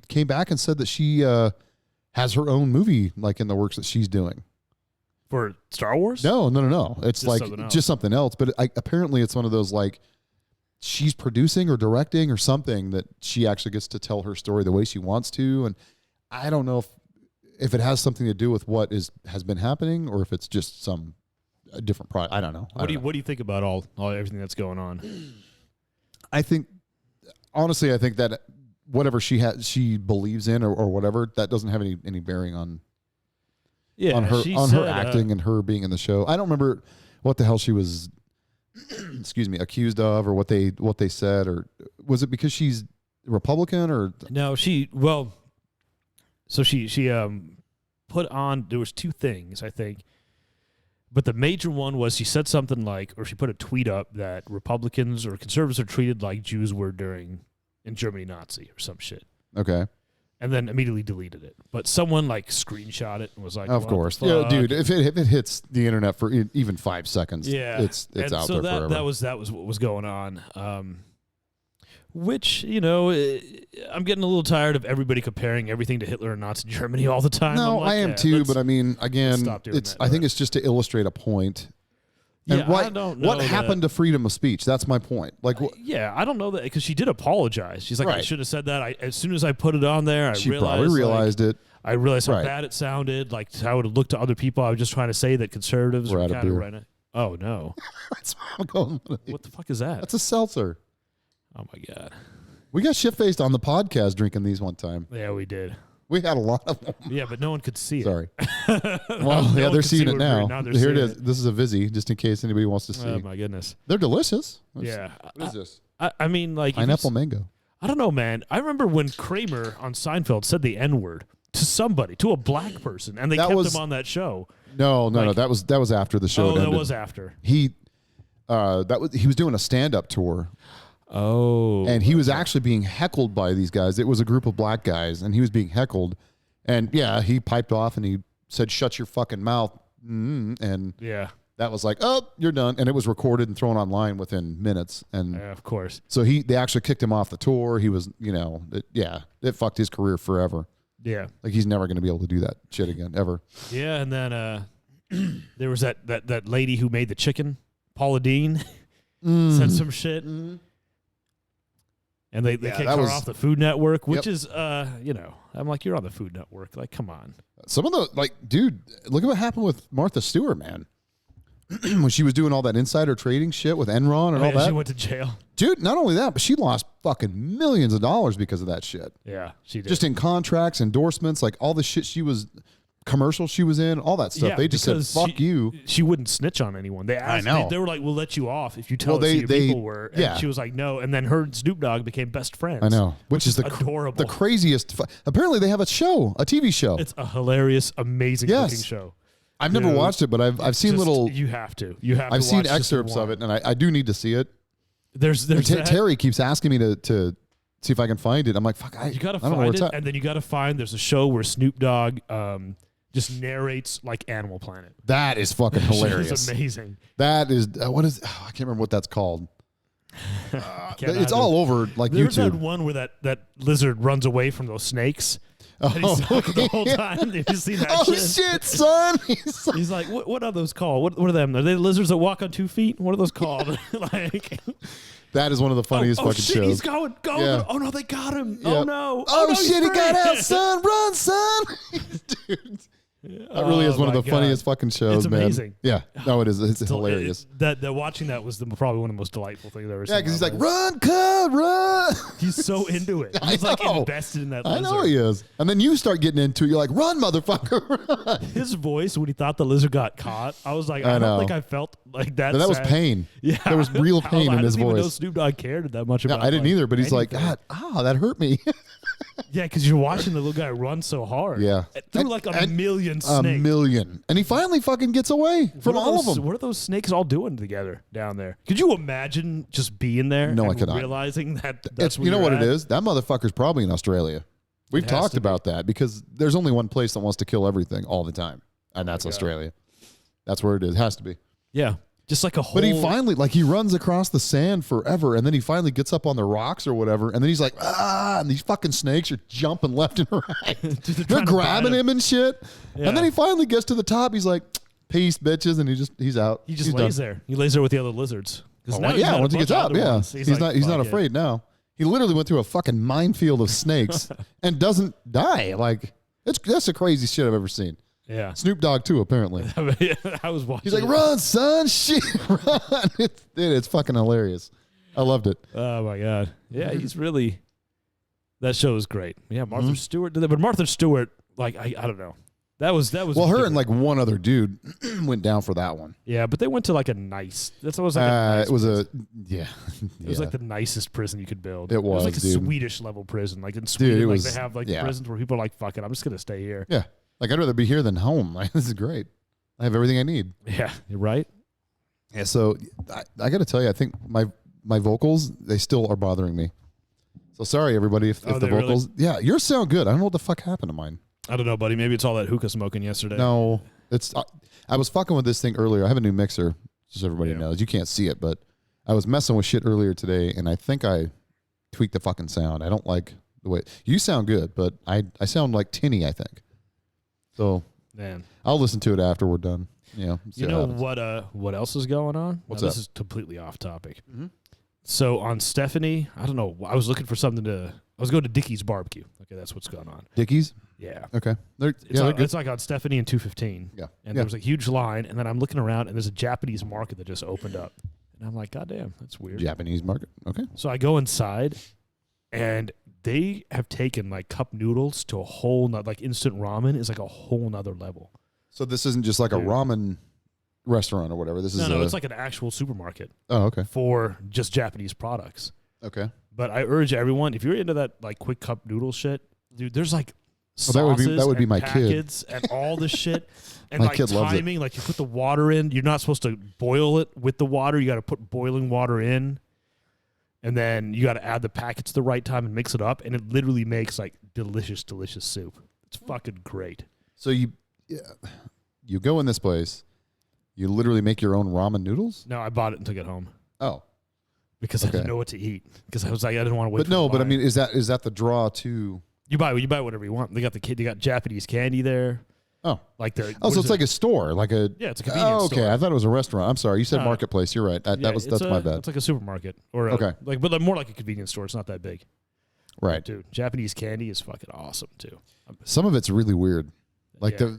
came back and said that she has her own movie like in the works that she's doing. For Star Wars? No. It's just like just something else. But apparently it's one of those like she's producing or directing or something that she actually gets to tell her story the way she wants to. And I don't know if it has something to do with what has been happening or if it's just a different product. I don't know. What do you think about all everything that's going on? I think honestly, that whatever she believes in or whatever, that doesn't have any bearing on her acting and her being in the show. I don't remember what the hell she was accused of or what they said, or was it because she's Republican or no, she put on, there was two things I think. But the major one was she said something like, or she put a tweet up that Republicans or conservatives are treated like Jews were in Germany Nazi or some shit. Okay. And then immediately deleted it. But someone like screenshot it and was like, of course. Yeah, dude, if it hits the internet for even 5 seconds, it's out there forever. That was what was going on. Which, I'm getting a little tired of everybody comparing everything to Hitler and Nazi Germany all the time. No, I am too, but I mean, again, I think it's just to illustrate a point. And I don't know what happened to freedom of speech? That's my point. Like, I don't know that because she did apologize. She's like, I should have said that. As soon as I put it on there, she probably realized it. I realized how bad it sounded, like how it would look to other people. I was just trying to say that conservatives were kind of right. Oh no, that's what I'm going with. What the fuck is that? That's a seltzer. Oh my god, we got shit-faced on the podcast drinking these one time. Yeah, we did. We had a lot of them. Yeah, but no one could see it. Sorry. Well, they're seeing it now. Here it is. This is a Vizzy, just in case anybody wants to see. Oh my goodness, they're delicious. What is this? I mean, like pineapple mango. I don't know, man. I remember when Kramer on Seinfeld said the N-word to somebody, to a black person, and they kept him on that show. No. That was after the show. Oh, that was after. He was doing a stand-up tour. Oh. And he was actually being heckled by these guys. It was a group of black guys, and he was being heckled. And he piped off and he said, "Shut your fucking mouth." And that was like, "Oh, you're done." And it was recorded and thrown online within minutes. And of course. So they actually kicked him off the tour. He was, it fucked his career forever. Yeah. Like he's never going to be able to do that shit again, ever. Yeah. And then there was that lady who made the chicken, Paula Deen, said some shit. And they kicked her off the Food Network, which is, I'm like, you're on the Food Network. Like, come on. Some of the, dude, look at what happened with Martha Stewart, man. When she was doing all that insider trading shit with Enron and all that. She went to jail. Dude, not only that, but she lost fucking millions of dollars because of that shit. Yeah, she did. Just in contracts, endorsements, like all the shit commercials she was in, all that stuff. Yeah, they just said, fuck you. She wouldn't snitch on anyone. They asked, I know. They were like, we'll let you off if you tell us who your people were. And she was like, no. And then her and Snoop Dogg became best friends. I know. Which is adorable. The craziest. Apparently they have a TV show. It's a hilarious, amazing cooking show. I've never watched it, but I've seen little. You have to. I've seen excerpts of it, and I do need to see it. There's Terry keeps asking me to see if I can find it. I'm like, fuck, you gotta find it, and then you gotta find. There's a show where Snoop Dogg just narrates like Animal Planet. That is fucking hilarious. It's amazing. That is what is I can't remember what that's called. It's all over like There's YouTube. that one where that lizard runs away from those snakes. And he's talking the whole time. Have you seen that shit, son. He's like, what are those called? What are them? Are they lizards that walk on 2 feet? What are those called? Like, that is one of the funniest fucking shit, shows. He's going. Yeah. Oh no, they got him. Yeah. Oh no. Oh, no, shit, he got free. out, son. Run, son. Dude. That really is one of the funniest fucking shows, it's man. amazing. Yeah. No, it is. It's hilarious. That watching that was probably one of the most delightful things I've ever seen. Yeah, because he's like, run, cub, run. He's so into it. He's like invested in that lizard. I know he is. And then you start getting into it. You're like, run, motherfucker, run. His voice when he thought the lizard got caught, I was like, I don't think I felt like that. But that was pain. Yeah. There was real pain in his I didn't even know voice. Snoop Dogg cared that much about I didn't either, but he's anything. like, God, that hurt me. Yeah, because you're watching the little guy run so hard. Yeah. Through like a million snakes. A million. And he finally fucking gets away from all of them. What are those snakes all doing together down there? Could you imagine just being there No, I and cannot. realizing that's where you know you're what at? it is? That motherfucker's probably in Australia. We've has talked to be. about that because there's only one place that wants to kill everything all the time, and that's Australia. That's where it is. It has to be. Yeah. Just like a whole... But he finally, like, he runs across the sand forever, and then he finally gets up on the rocks or whatever, and then he's like, and these fucking snakes are jumping left and right. Dude, they're grabbing him and shit. Yeah. And then he finally gets to the top. He's like, peace, bitches, and he's out. He just He's lays done. there. He lays there with the other lizards. Once he gets up, He's like, not "Fuck it." afraid now. He literally went through a fucking minefield of snakes and doesn't die. Like, that's the craziest shit I've ever seen. Yeah. Snoop Dogg too, apparently. I was watching. He's like, run, son, shit, run. It's fucking hilarious. I loved it. Oh my god. Yeah, he's really. That show is great. Yeah, Martha Stewart did that, but Martha Stewart, like, I don't know. That was. Well, her different. and like one other dude went down for that one. Yeah, but they went to like a nice. That's what was like. A nice it was prison. It It was like the nicest prison you could build. It was, like a dude. Swedish level prison. Like in Sweden, it like was- they have like yeah. prisons where people are like, "Fuck it, I'm just gonna stay here." Yeah, like I'd rather be here than home. Like, this is great. I have everything I need. Yeah, you're right. Yeah, so I got to tell you, I think my vocals, they still are bothering me. So sorry, everybody, if the they vocals. Yeah, yours sound good. I don't know what the fuck happened to mine. I don't know, buddy. Maybe it's all that hookah smoking yesterday. No, it's. I was fucking with this thing earlier. I have a new mixer, just so everybody Yeah. knows. You can't see it, but I was messing with shit earlier today, and I think I tweaked the fucking sound. I don't like the way you sound good, but I sound like tinny, I think. So Man. I'll listen to it after we're done. Yeah, You know what else is going on? What's This up? is completely off topic. Mhm. So on Stephanie, I don't know. I was looking for something to. I was going to Dickie's barbecue. Okay, that's what's going on. Dickies? Yeah. Okay. They're It's, good. it's like on Stephanie and 215. Yeah. And there was a huge line, and then I'm looking around, and there's a Japanese market that just opened up. And I'm like, God damn, that's weird. Japanese market. Okay. So I go inside, and they have taken like cup noodles to a whole nother, like instant ramen is like a whole nother level. So this isn't just like a Dude. ramen restaurant or whatever. This is No, it's like an actual supermarket Oh, okay. for just Japanese products. Okay. But I urge everyone, if you're into that like quick cup noodle shit, dude, there's like Well, sauces that would be and my kid. packets and all this shit. And My like kid loves it. timing, like you put the water in, you're not supposed to boil it with the water. You got to put boiling water in. And then you got to add the packets the right time and mix it up. And it literally makes like delicious, delicious soup. It's fucking great. So you go in this place, you literally make your own ramen noodles? No, I bought it and took it home Oh. because I Okay. didn't know what to eat. Because I was like, I didn't want to wait. But for no, the but I line. mean, is that the draw to you buy whatever you want. They got you got Japanese candy there. Oh. Like the Oh, so it's like a store, like a yeah, it's a convenience okay. store. I thought it was a restaurant. I'm sorry. You said No. marketplace. You're right. That's my bad. It's like a supermarket or Okay. but more like a convenience store. It's not that big. Right. Dude, Japanese candy is fucking awesome too. Some of it's really weird. Like Yeah.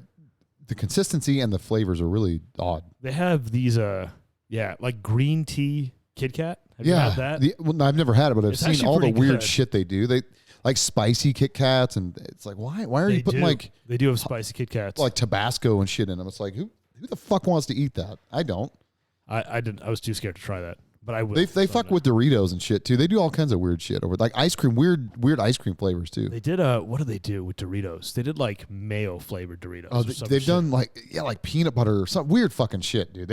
the consistency and the flavors are really odd. They have these like green tea Kit Kat. Have you had that? Well, no, I've never had it, but I've It's seen actually all the pretty weird good. shit they do. They like spicy Kit Kats, and it's like, why are you putting they do have spicy Kit Kats. like Tabasco and shit in them? It's like, who the fuck wants to eat that? I don't. I didn't. I was too scared to try that, but I will. They fuck with Doritos and shit too. They do all kinds of weird shit over like ice cream, weird ice cream flavors too. They did what do they do with Doritos? They did like mayo flavored Doritos. Oh, or some they've shit. done like peanut butter or some weird fucking shit, dude.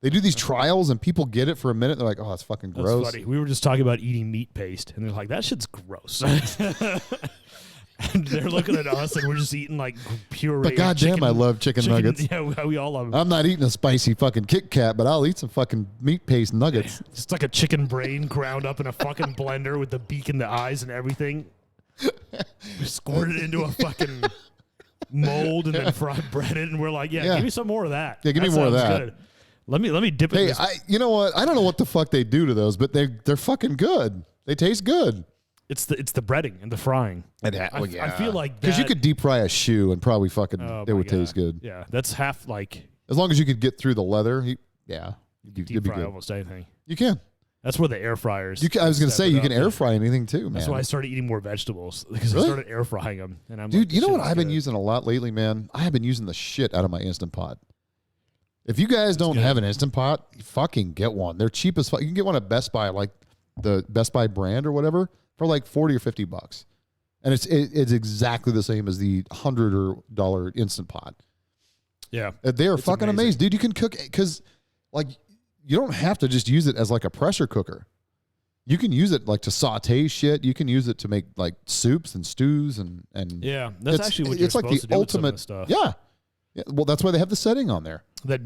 They do these trials and people get it for a minute. They're like, oh, that's fucking gross. That's funny. We were just talking about eating meat paste, and they're like, that shit's gross. And they're looking at us, and we're just eating like pure. But goddamn, I love chicken nuggets. Yeah, we all love them. I'm not eating a spicy fucking Kit Kat, but I'll eat some fucking meat paste nuggets. It's like a chicken brain ground up in a fucking blender with the beak and the eyes and everything. We squirt it into a fucking mold and then bread it, and we're like, yeah, give me some more of that. Yeah, give me more of that. Good. Let me dip it. Hey, you know what? I don't know what the fuck they do to those, but they're fucking good. They taste good. It's the breading and the frying. I feel like because you could deep fry a shoe and probably fucking it would taste good. Yeah, that's half like as long as you could get through the leather. You'd deep be fry good. almost anything. You can. That's where the air fryers. I was gonna say you can air fry anything too, man. That's why I started eating more vegetables because I started air frying them. And I'm dude, you know what I've been using a lot lately, man? I have been using the shit out of my Instant Pot. If you guys don't have an Instant Pot, fucking get one. They're cheap as fuck. You can get one at Best Buy, like the Best Buy brand or whatever, for like $40 or $50, and it's exactly the same as the $100 Instant Pot. Yeah, they are fucking amazing, dude. You can cook because like you don't have to just use it as like a pressure cooker. You can use it like to saute shit. You can use it to make like soups and stews and yeah, that's actually what you're supposed to do with some of this stuff. Yeah. Well, that's why they have the setting on there. That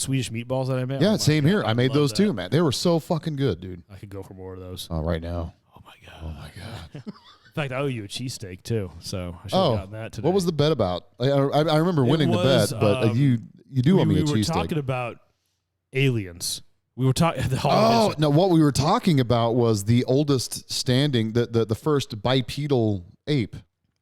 Swedish meatballs that I made. Yeah, same here. I made those too, man. They were so fucking good, dude. I could go for more of those. Oh, right now. Oh my god. Oh my god. In fact, I owe you a cheesesteak too, so I should have gotten that today. What was the bet about? I remember winning the bet, but you do owe me a cheesesteak. We were talking about aliens. We were talking. Oh no! What we were talking about was the oldest standing, the first bipedal ape.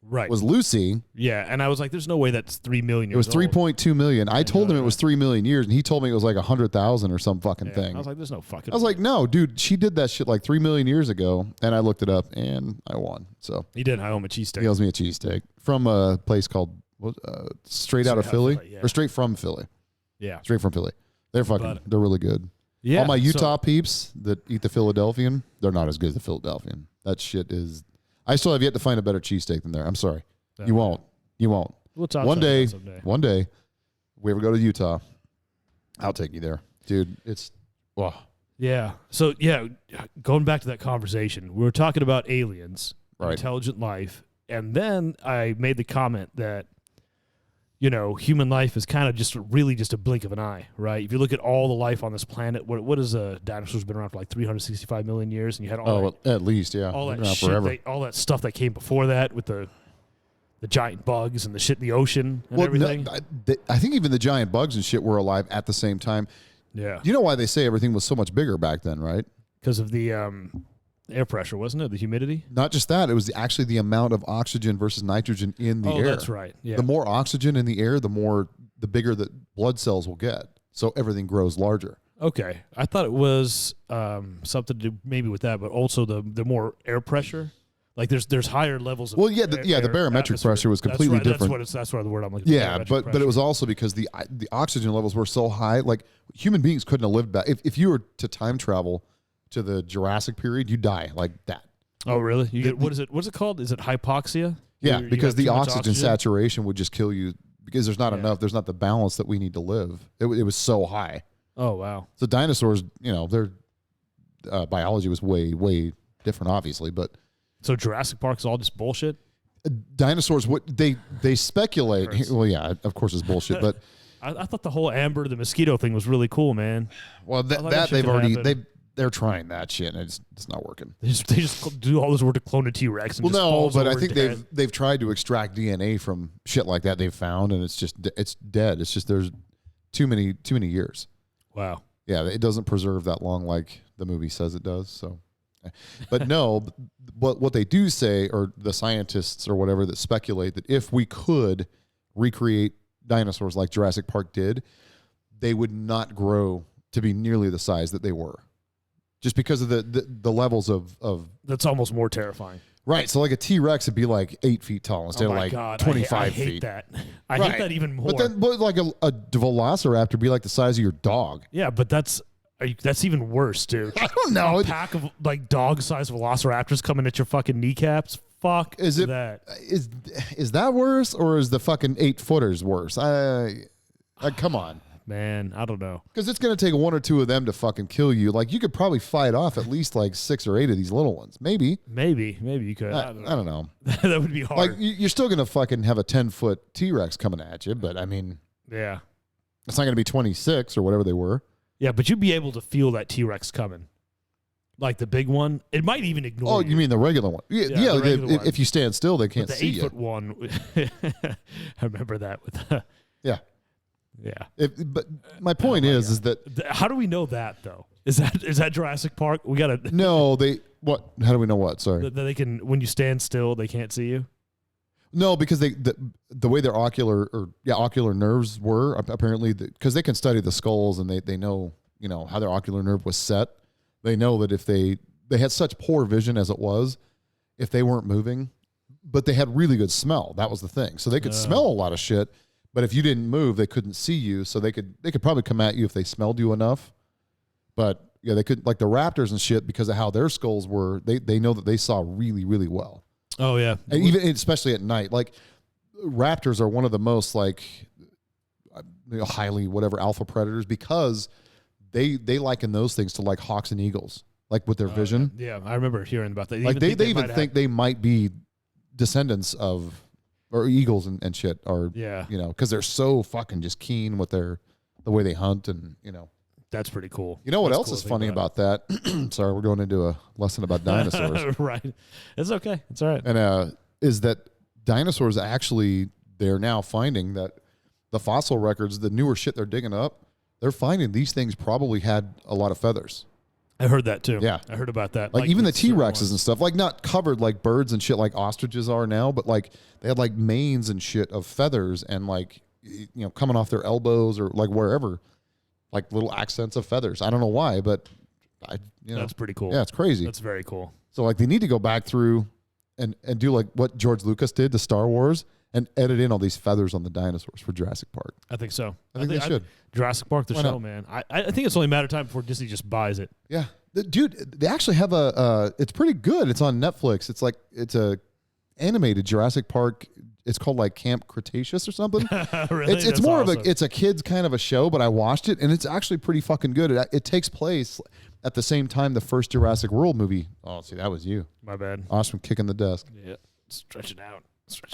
Right. Was Lucy. Yeah, and I was like, there's no way that's 3 million years old. It was 3.2 million. I told him it was 3 million years, and he told me it was like 100,000 or some fucking thing. I was like, there's no fucking I was like, no, dude, she did that shit like 3 million years ago, and I looked it up, and I won. So he did. I owe him a cheesesteak. He owes me a cheesesteak from a place called Straight Out of Philly, or Straight from Philly. Yeah. Straight from Philly. They're really good. Yeah. All my Utah peeps that eat the Philadelphian, they're not as good as the Philadelphian. That shit is... I still have yet to find a better cheesesteak than there. I'm sorry. You won't. We'll talk one day, if we ever go to Utah, I'll take you there. Dude, it's... Wow. Yeah. So, yeah, going back to that conversation, we were talking about aliens, intelligent life, and then I made the comment that, you know, human life is kind of just really just a blink of an eye, right? If you look at all the life on this planet, what is dinosaurs been around for like 365 million years, and you had all at least, yeah. All that shit, all that stuff that came before that with the giant bugs and the shit in the ocean and everything. No, I think even the giant bugs and shit were alive at the same time. Yeah. You know why they say everything was so much bigger back then, right? Because of the air pressure, wasn't it? The humidity? Not just that. It was actually the amount of oxygen versus nitrogen in the air. Oh, that's right. Yeah. The more oxygen in the air, the bigger the blood cells will get. So everything grows larger. Okay. I thought it was something to do maybe with that, but also the more air pressure. Like there's higher levels of the barometric pressure was completely different. That's what the word I'm looking for. Yeah, but it was also because the oxygen levels were so high, like human beings couldn't have lived back. If you were to time travel to the Jurassic period, you die like that. Oh, really? You get what's it called? Is it hypoxia? Yeah, because the oxygen saturation would just kill you because there's not enough. There's not the balance that we need to live. It was so high. Oh, wow. So dinosaurs, their biology was way different, obviously, but. So Jurassic Park's all just bullshit? Dinosaurs, they speculate. Well, yeah, of course it's bullshit, but I thought the whole Amber the mosquito thing was really cool, man. Well, that they're trying that shit, and it's not working. They just do all this work to clone a T-Rex. And but I think they've tried to extract DNA from shit like that they've found, and it's dead. It's just there's too many years. Wow. Yeah, it doesn't preserve that long like the movie says it does. So. But no, what they do say, or the scientists or whatever that speculate that if we could recreate dinosaurs like Jurassic Park did, they would not grow to be nearly the size that they were, just because of the levels of. That's almost more terrifying. Right, so like a T-Rex would be like 8 feet tall instead of like 25 feet. I hate that. I hate that even more. But like a Velociraptor would be like the size of your dog. Yeah, but that's even worse, dude. I don't know. A pack of like dog-sized velociraptors coming at your fucking kneecaps. Fuck that. Is that worse, or is the fucking 8-footers worse? Come on. man, I don't know. Because it's going to take one or two of them to fucking kill you. Like, you could probably fight off at least like 6 or 8 of these little ones. Maybe you could. I don't know. That would be hard. Like, you're still going to fucking have a 10-foot T-Rex coming at you, but I mean, yeah, it's not going to be 26 or whatever they were. Yeah, but you'd be able to feel that T-Rex coming. Like the big one, it might even ignore you. You mean the regular one? Yeah, the regular one. If you stand still, they can't see you. The 8-foot one, I remember that with. Yeah. Yeah. But my point is that how do we know that though? Is that Jurassic Park? We gotta. No, what? How do we know what? Sorry. That they can, when you stand still, they can't see you. No, because the way their ocular nerves were apparently, because they can study the skulls and they know how their ocular nerve was set. They know that if they had such poor vision as it was, if they weren't moving, but they had really good smell. That was the thing. So they could smell a lot of shit, but if you didn't move, they couldn't see you. So they could probably come at you if they smelled you enough. But yeah, they could, like the raptors and shit, because of how their skulls were. They know that they saw really, really well. Oh yeah, and even especially at night. Like raptors are one of the most highly whatever alpha predators, because they liken those things to like hawks and eagles, like with their vision. Yeah, I remember hearing about that. Like they even think they might be descendants of or eagles and shit, or because they're so fucking just keen with the way they hunt and That's pretty cool. You know what else is funny about that? Sorry, we're going into a lesson about dinosaurs. Right. It's okay. It's all right. And is that dinosaurs actually, they're now finding that the fossil records, the newer shit they're digging up, they're finding these things probably had a lot of feathers. I heard that too. Yeah. I heard about that. Like even the T-Rexes and stuff, like not covered like birds and shit like ostriches are now, but like they had like manes and shit of feathers and like, coming off their elbows or like wherever. Like little accents of feathers. I don't know why, but that's pretty cool. Yeah, it's crazy. That's very cool. So like they need to go back through and do like what George Lucas did to Star Wars and edit in all these feathers on the dinosaurs for Jurassic Park. I think so. I think they should. Jurassic Park, the show, man. I think it's only a matter of time before Disney just buys it. Yeah. Dude, they actually have it's pretty good. It's on Netflix. It's a animated Jurassic Park. It's called like Camp Cretaceous or something. Really? It's more awesome. It's a kid's kind of a show, but I watched it and it's actually pretty fucking good. It takes place at the same time the first Jurassic World movie. Oh, see, that was you. My bad. Ashwin kicking the desk. Yeah, stretch it out.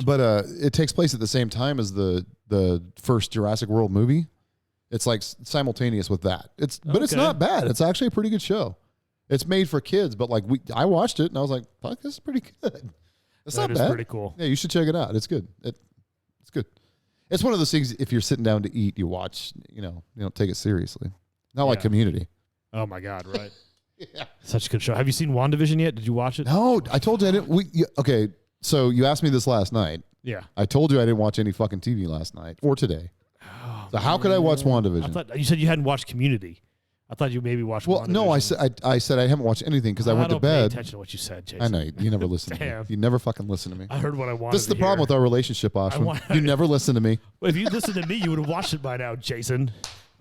But it takes place at the same time as the first Jurassic World movie. It's like simultaneous with that. But it's not bad. It's actually a pretty good show. It's made for kids, but like I watched it and I was like, fuck, this is pretty good. It's not bad. That is pretty cool. Yeah, you should check it out. It's good. It's good. It's one of those things, if you're sitting down to eat, you watch, you don't take it seriously. Not like Community. Oh my God, right. Yeah. Such a good show. Have you seen WandaVision yet? Did you watch it? No, I told you I didn't. Okay, so you asked me this last night. Yeah. I told you I didn't watch any fucking TV last night or today. Oh, so how could I watch WandaVision? I thought you said you hadn't watched Community. I thought you maybe watched. Well, no, I said I haven't watched anything because I went to bed. Pay attention to what you said, Jason. I know you never listen to me. You never fucking listen to me. I heard what I wanted. This is the problem with our relationship, Ashwin. You never listen to me. Well, if you listened to me, you would have watched it by now, Jason.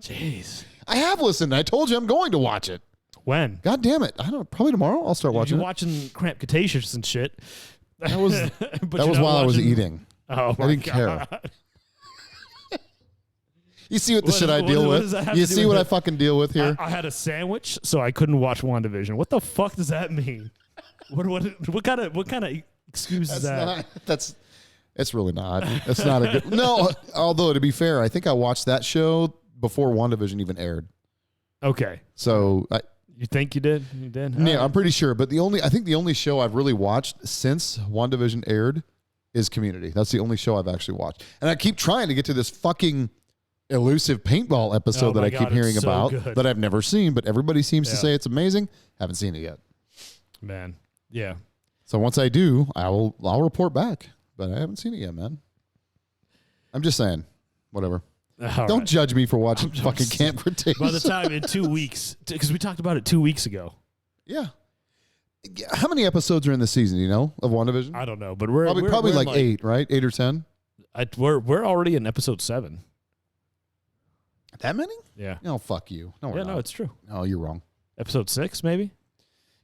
Jeez. I have listened. I told you I'm going to watch it. When? God damn it! I don't know. Probably tomorrow. I'll start watching. You're watching Camp Cretaceous and shit. That was while I was eating. Oh my I didn't God. care. You see what the shit I deal with? You see what I fucking deal with here? I had a sandwich, so I couldn't watch WandaVision. What the fuck does that mean? What kind of excuse is that? It's really not. It's not a good. No, although to be fair, I think I watched that show before WandaVision even aired. Okay. So you think you did? You did? Yeah, I'm pretty sure. But I think the only show I've really watched since WandaVision aired is Community. That's the only show I've actually watched. And I keep trying to get to this fucking elusive paintball episode that I keep hearing about that I've never seen, but everybody seems to say it's amazing. Haven't seen it yet. Man. Yeah. So once I do, I'll report back. But I haven't seen it yet, man. I'm just saying. Whatever. Don't judge me for watching fucking Camp Cretaceous. By the time in 2 weeks, because we talked about it 2 weeks ago. Yeah. How many episodes are in the season, of WandaVision? I don't know, but we're probably like 8, right? 8 or 10? We're already in episode 7. That many? Yeah. No, fuck you. No, we're not. No, it's true. No, you're wrong. Episode 6, maybe?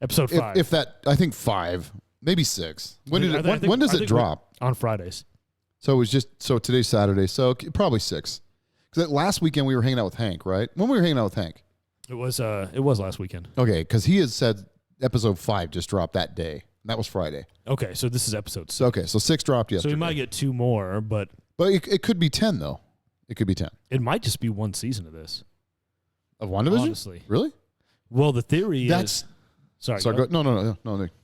Episode 5. If that, I think 5, maybe 6. When does it drop? On Fridays. So it was today's Saturday, so probably 6. So last weekend we were hanging out with Hank, right? When we were hanging out with Hank. It was last weekend. Okay, because he had said episode 5 just dropped that day. That was Friday. Okay, so this is episode 6. Okay, so 6 dropped yesterday. So we might get 2 more, but it could be 10 though. It could be 10. It might just be 1 season of this. Of WandaVision? Honestly. Really? Well, the theory is... Sorry. Go, no.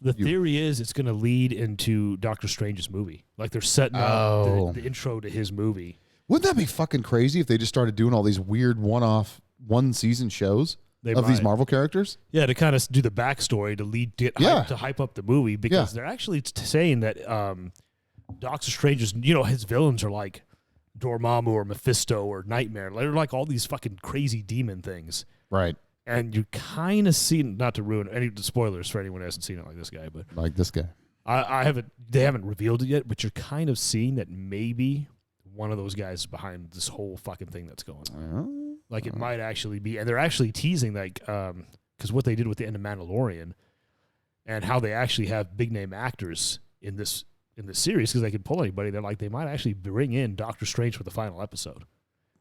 The theory is it's going to lead into Doctor Strange's movie. Like they're setting up the intro to his movie. Wouldn't that be fucking crazy if they just started doing all these weird one-off, one-season shows of these Marvel characters? Yeah, to kind of do the backstory to hype up the movie because they're actually saying that Doctor Strange's, his villains are like Dormammu or Mephisto or Nightmare. They're like all these fucking crazy demon things. Right. And you kind of see, not to ruin any spoilers for anyone who hasn't seen it like this guy, but like this guy. They haven't revealed it yet, but you're kind of seeing that maybe one of those guys is behind this whole fucking thing that's going on. Like it might actually be, and they're actually teasing because what they did with the end of Mandalorian and how they actually have big name actors in this series because they can pull anybody. They're like they might actually bring in Doctor Strange for the final episode.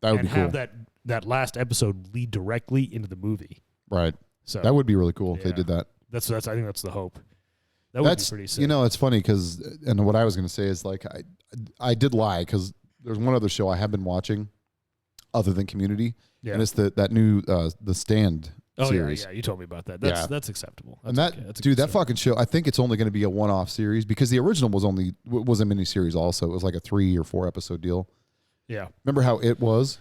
That would be cool. And have that last episode lead directly into the movie. Right. So that would be really cool if they did that. That's I think that's the hope. That would be pretty sick. It's funny because, and what I was going to say is like I did lie because there's one other show I have been watching other than Community, and it's that new The Stand series. Yeah, you told me about that. That's acceptable. That's that fucking show. I think it's only going to be a one-off series because the original was a miniseries. Also, it was like a 3 or 4 episode deal. Yeah. Remember how It was?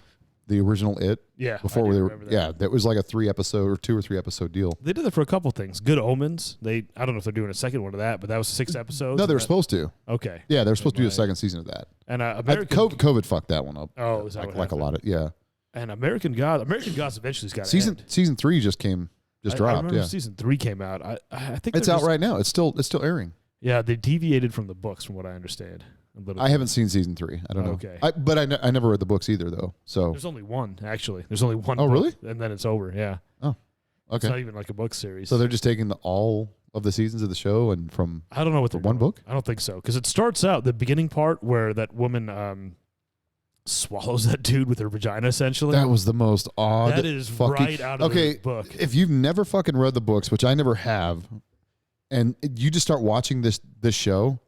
The original It? Yeah. Before that was like a 3 episode or 2 or 3 episode deal. They did that for a couple things. Good Omens. I don't know if they're doing a second one of that, but that was 6 episods. No, they were supposed to. Okay. Yeah, they were supposed to do a second season of that. And COVID fucked that one up. Oh, is that what like a lot of And American Gods eventually's got season 3 just dropped. I remember season 3 came out. I think it's out right now. It's still airing. Yeah, they deviated from the books, from what I understand. I haven't seen season 3. I don't know. Okay, but I never read the books either, though. So there's only one actually. There's only one. Oh, book, really? And then it's over. Yeah. Oh, okay. It's not even like a book series. So they're just taking all of the seasons of the show and from I don't know what one book. I don't think so because it starts out the beginning part where that woman swallows that dude with her vagina. Essentially, that was the most odd. That is right out of the book. If you've never fucking read the books, which I never have, and you just start watching this show.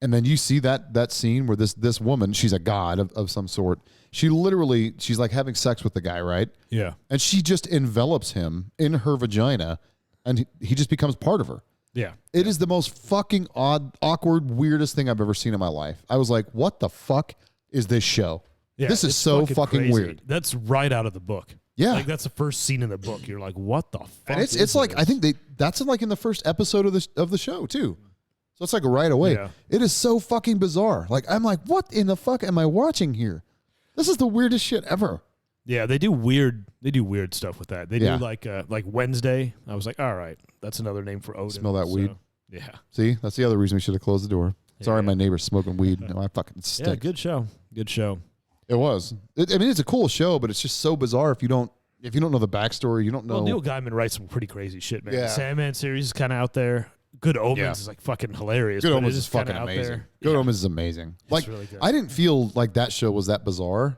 And then you see that scene where this woman, she's a god of some sort. She's like having sex with the guy, right? Yeah. And she just envelops him in her vagina, and he just becomes part of her. Yeah. It is the most fucking odd, awkward, weirdest thing I've ever seen in my life. I was like, what the fuck is this show? Yeah, this is so fucking weird. That's right out of the book. Yeah. Like that's the first scene in the book. You're like, what the fuck? And it's like, I think that's like in the first episode of the show too. So it's like right away. Yeah. It is so fucking bizarre. Like I'm like, what in the fuck am I watching here? This is the weirdest shit ever. Yeah, they do weird stuff with that. They do like Wednesday. I was like, all right, that's another name for Odin. Smell that weed. Yeah. See, that's the other reason we should have closed the door. Sorry, my neighbor's smoking weed. No, I fucking stink. Yeah, good show. Good show. It was. I mean, it's a cool show, but it's just so bizarre if you don't know the backstory. You don't know. Well, Neil Gaiman writes some pretty crazy shit, man. Yeah. The Sandman series is kind of out there. Good Omens is like fucking hilarious. Good Omens is fucking amazing. Good Omens is amazing. Like really good. I didn't feel like that show was that bizarre.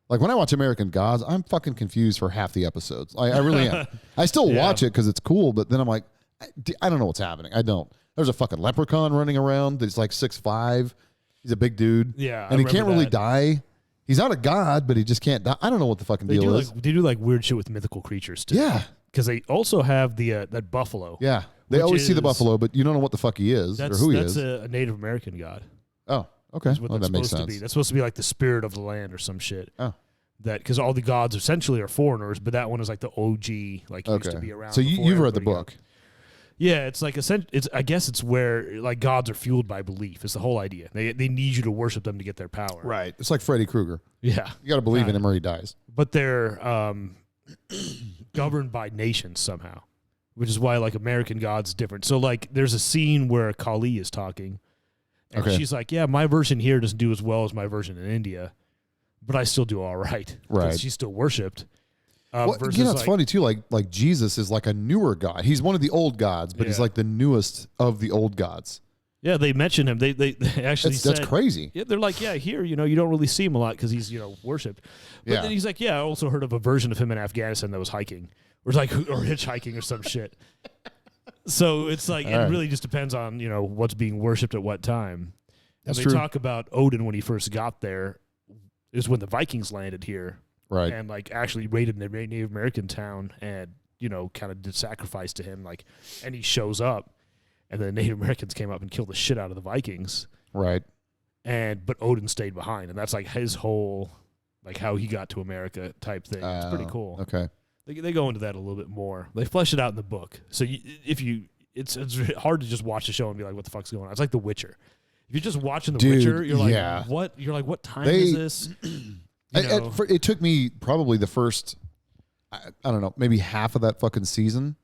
Like when I watch American Gods, I'm fucking confused for half the episodes. I really am. I still watch it because it's cool, but then I'm like, I don't know what's happening. I don't. There's a fucking leprechaun running around that's like 6'5". He's a big dude. Yeah, and he can't really die. He's not a god, but he just can't die. I don't know what the fucking deal is. They do like weird shit with mythical creatures too. Yeah, because they also have that buffalo. Yeah. They always see the buffalo, but you don't know what the fuck he is or who he is. That's a Native American god. Oh, okay. Well, that makes sense. To be. That's supposed to be like the spirit of the land or some shit. Oh. Because all the gods essentially are foreigners, but that one is like the OG, like used to be around. So you've read the book. Yeah, it's like I guess it's where like gods are fueled by belief. It's the whole idea. They need you to worship them to get their power. Right. It's like Freddy Krueger. Yeah. You got to believe in him or he dies. But they're governed by nations somehow, which is why like American gods different. So like there's a scene where Kali is talking, and she's like, "Yeah, my version here doesn't do as well as my version in India, but I still do all right." Right. She's still worshipped. It's funny too. Like Jesus is like a newer god. He's one of the old gods, but he's like the newest of the old gods. Yeah, they mentioned him. They actually said that's crazy. Yeah, they're like, yeah, here, you don't really see him a lot because he's worshipped. But then he's like, yeah, I also heard of a version of him in Afghanistan that was hiking or hitchhiking or some shit. So it's like it really just depends on what's being worshipped at what time. That's and true. They talk about Odin when he first got there. Is when the Vikings landed here, right? And like actually raided the Native American town and kind of did sacrifice to him, and he shows up. And the Native Americans came up and killed the shit out of the Vikings. Right. But Odin stayed behind. And that's like his whole, how he got to America type thing. It's pretty cool. Okay. They go into that a little bit more. They flesh it out in the book. So it's hard to just watch the show and be like, what the fuck's going on? It's like The Witcher. If you're just watching The Witcher, you're like, what? You're like, what time is this? It took me probably the first, I don't know, maybe half of that fucking season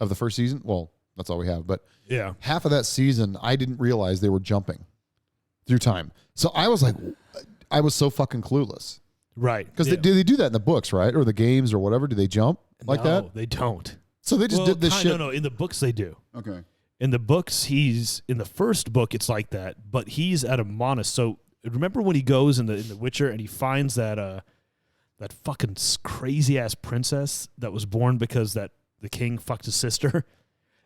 of the first season. Well, that's all we have. But yeah, half of that season, I didn't realize they were jumping through time. So I was like, I was so fucking clueless. Right. Because do they do that in the books, right? Or the games or whatever? Do they jump like that? No, they don't. So they just did this shit. No, in the books they do. Okay. In the books, he's in the first book. It's like that, but he's at a monastery. So remember when he goes in the Witcher and he finds that fucking crazy ass princess that was born because the king fucked his sister.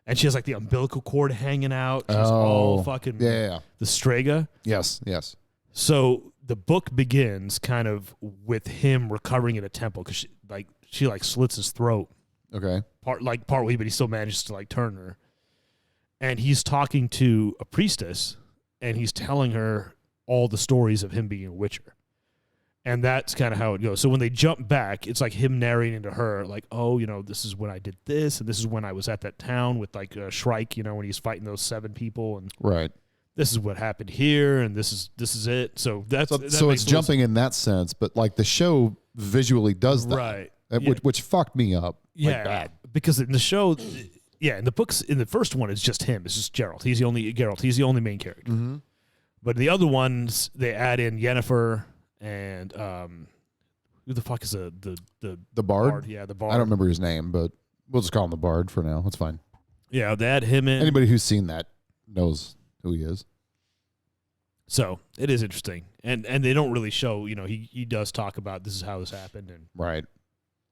And she has like the umbilical cord hanging out. She's all fucking the Strega. Yes. So the book begins kind of with him recovering in a temple because she slits his throat. Okay. Partly, but he still manages to turn her. And he's talking to a priestess, and he's telling her all the stories of him being a witcher. And that's kind of how it goes. So when they jump back, it's like him narrating to her, this is when I did this, and this is when I was at that town with Shrike, when he's fighting those 7 people, and right. This is what happened here, and this is it. So so it's jumping in that sense, but the show visually does that, right? Which fucked me up. Bad. Because in the show, in the books, in the first one, it's just him. It's just Geralt. He's the only main character. Mm-hmm. But the other ones, they add in Yennefer. And who the fuck is the Bard? Yeah, the Bard. I don't remember his name, but we'll just call him the Bard for now. That's fine. Yeah, they add him in. Anybody who's seen that knows who he is. So it is interesting, and they don't really show. He does talk about this is how this happened, and right.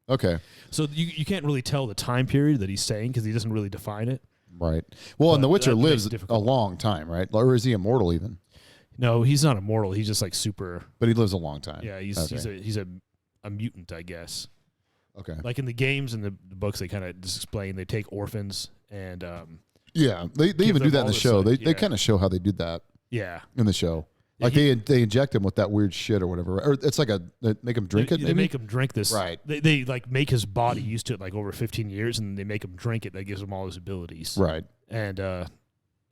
Okay. So you can't really tell the time period that he's saying because he doesn't really define it. Right. Well, and the Witcher lives a long time, right? Or is he immortal even? No, he's not immortal. He's just super. But he lives a long time. Yeah, he's a mutant, I guess. Okay. Like in the games and the books, they kind of just explain they take orphans and. They even do that in the show. They kind of show how they do that. Yeah. In the show, they inject him with that weird shit or whatever, or it's they make him drink it. They make him drink this. Right. They make his body used to it over 15 years, and they make him drink it. That gives him all his abilities. Right. And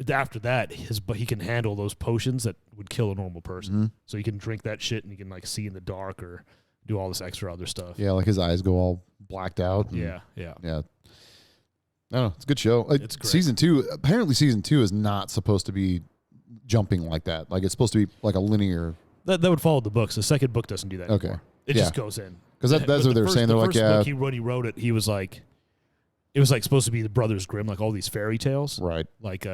after that, he can handle those potions that would kill a normal person. Mm-hmm. So he can drink that shit, and he can see in the dark or do all this extra other stuff. Yeah, his eyes go all blacked out. Yeah. I don't know. It's a good show. It's great. Season 2, apparently season 2 is not supposed to be jumping like that. It's supposed to be a linear. That would follow the books. The second book doesn't do that anymore. It just goes in. Because that's what they were saying. They're the first book, when he wrote it, he was it was supposed to be the Brothers Grimm, all these fairy tales. Right.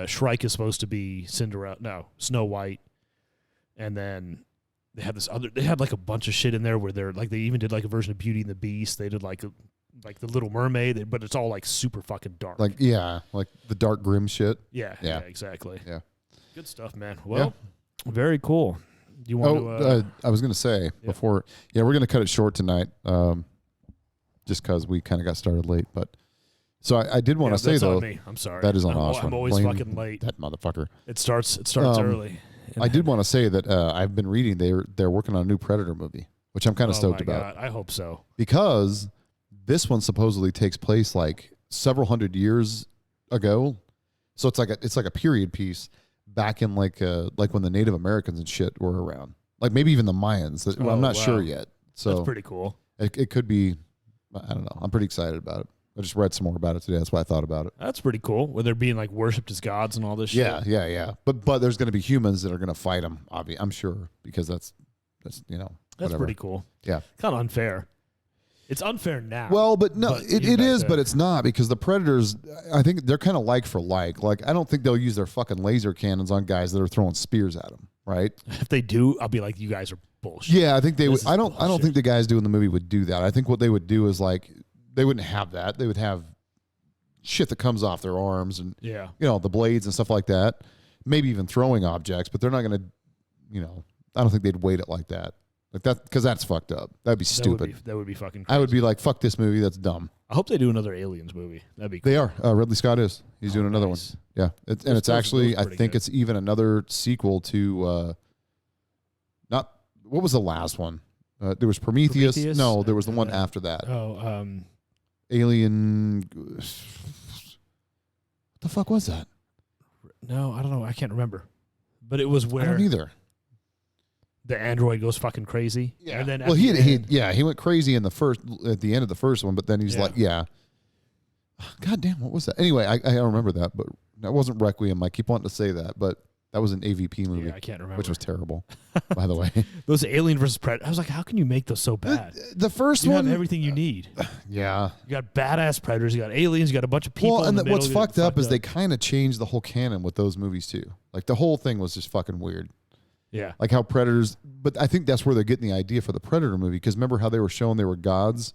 Shrike is supposed to be Snow White. And then they had a bunch of shit in there where they even did a version of Beauty and the Beast. They did the Little Mermaid, but it's all super fucking dark. The dark grim shit. Yeah, exactly. Yeah. Good stuff, man. Well, very cool. Do you want to? I was going to say before, we're going to cut it short tonight, just because we kind of got started late. But so I did want to say though, on me. I'm sorry. That is on Ashwin. I'm always fucking late. That motherfucker. It starts early. I did want to say that I've been reading they're working on a new Predator movie, which I'm kind of stoked about. God, I hope so. Because this one supposedly takes place several hundred years ago, so it's like a period piece back in like when the Native Americans and shit were around, maybe even the Mayans. I'm not sure yet. So that's pretty cool. It could be. I don't know. I'm pretty excited about it. I just read some more about it today. That's why I thought about it. That's pretty cool. Where they're being worshipped as gods and all this shit. Yeah. But there's going to be humans that are going to fight them. I'm sure, because that's That's pretty cool. Yeah. Kind of unfair. It's unfair now. Well, but no, it is, then. but it's not, because the Predators, I think they're kind of like for like. Like, I don't think they'll use their fucking laser cannons on guys that are throwing spears at them, right? If they do, I'll be like, you guys are bullshit. Yeah, I think they would. This I is don't bullshit. think the guys doing the movie would do that. I think what they would do is like, they wouldn't have that. They would have shit that comes off their arms and Yeah. the blades and stuff like that. Maybe even throwing objects, but they're not going to, I don't think they'd weight it like that. Like that, because that's fucked up. That'd be stupid. That would be fucking crazy. I would be like, fuck this movie. That's dumb. I hope they do another Aliens movie. That'd be cool. They are. Ridley Scott is. He's doing another one. nice. Yeah. It's actually, I think it's even another sequel to, what was the last one? There was Prometheus. No, there was the one after that. Alien. What the fuck was that? No, I don't know. I can't remember. But it was I where don't either. the android goes fucking crazy. Yeah. And then Well, he went crazy at the end of the first one, but then he's like, God damn, what was that? Anyway, I don't remember that, but that wasn't Requiem. I keep wanting to say that, but that was an AVP movie. I can't remember. Which was terrible, by the way. Those Alien versus Predator. I was like, how can you make those so bad? The first You one, have everything you need. yeah. You got badass predators. You got aliens. You got a bunch of people. Well, and what's fucked up is they they kind of changed the whole canon with those movies too. Like the whole thing was just fucking weird. Yeah. Like how Predators, but I think that's where they're getting the idea for the Predator movie, because remember how they were showing they were gods,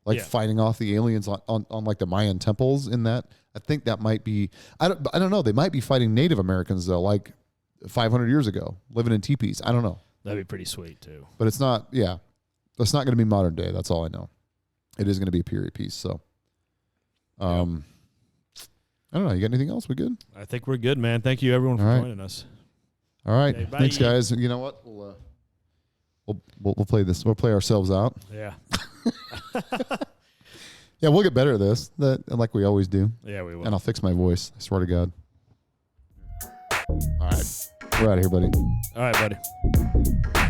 like fighting off the aliens on like the Mayan temples in that? I think that might be, I don't know. They might be fighting Native Americans though, like 500 years ago, living in teepees. I don't know. That'd be pretty sweet too. But it's not, it's not going to be modern day. That's all I know. It is going to be a period piece. So, I don't know. You got anything else? We good? I think we're good, man. Thank you everyone for joining us. All right. Okay, thanks, guys. You know what? We'll play this. We'll play ourselves out. Yeah. Yeah, we'll get better at this, like we always do. Yeah, we will. And I'll fix my voice. I swear to God. All right. We're out of here, buddy. All right, buddy.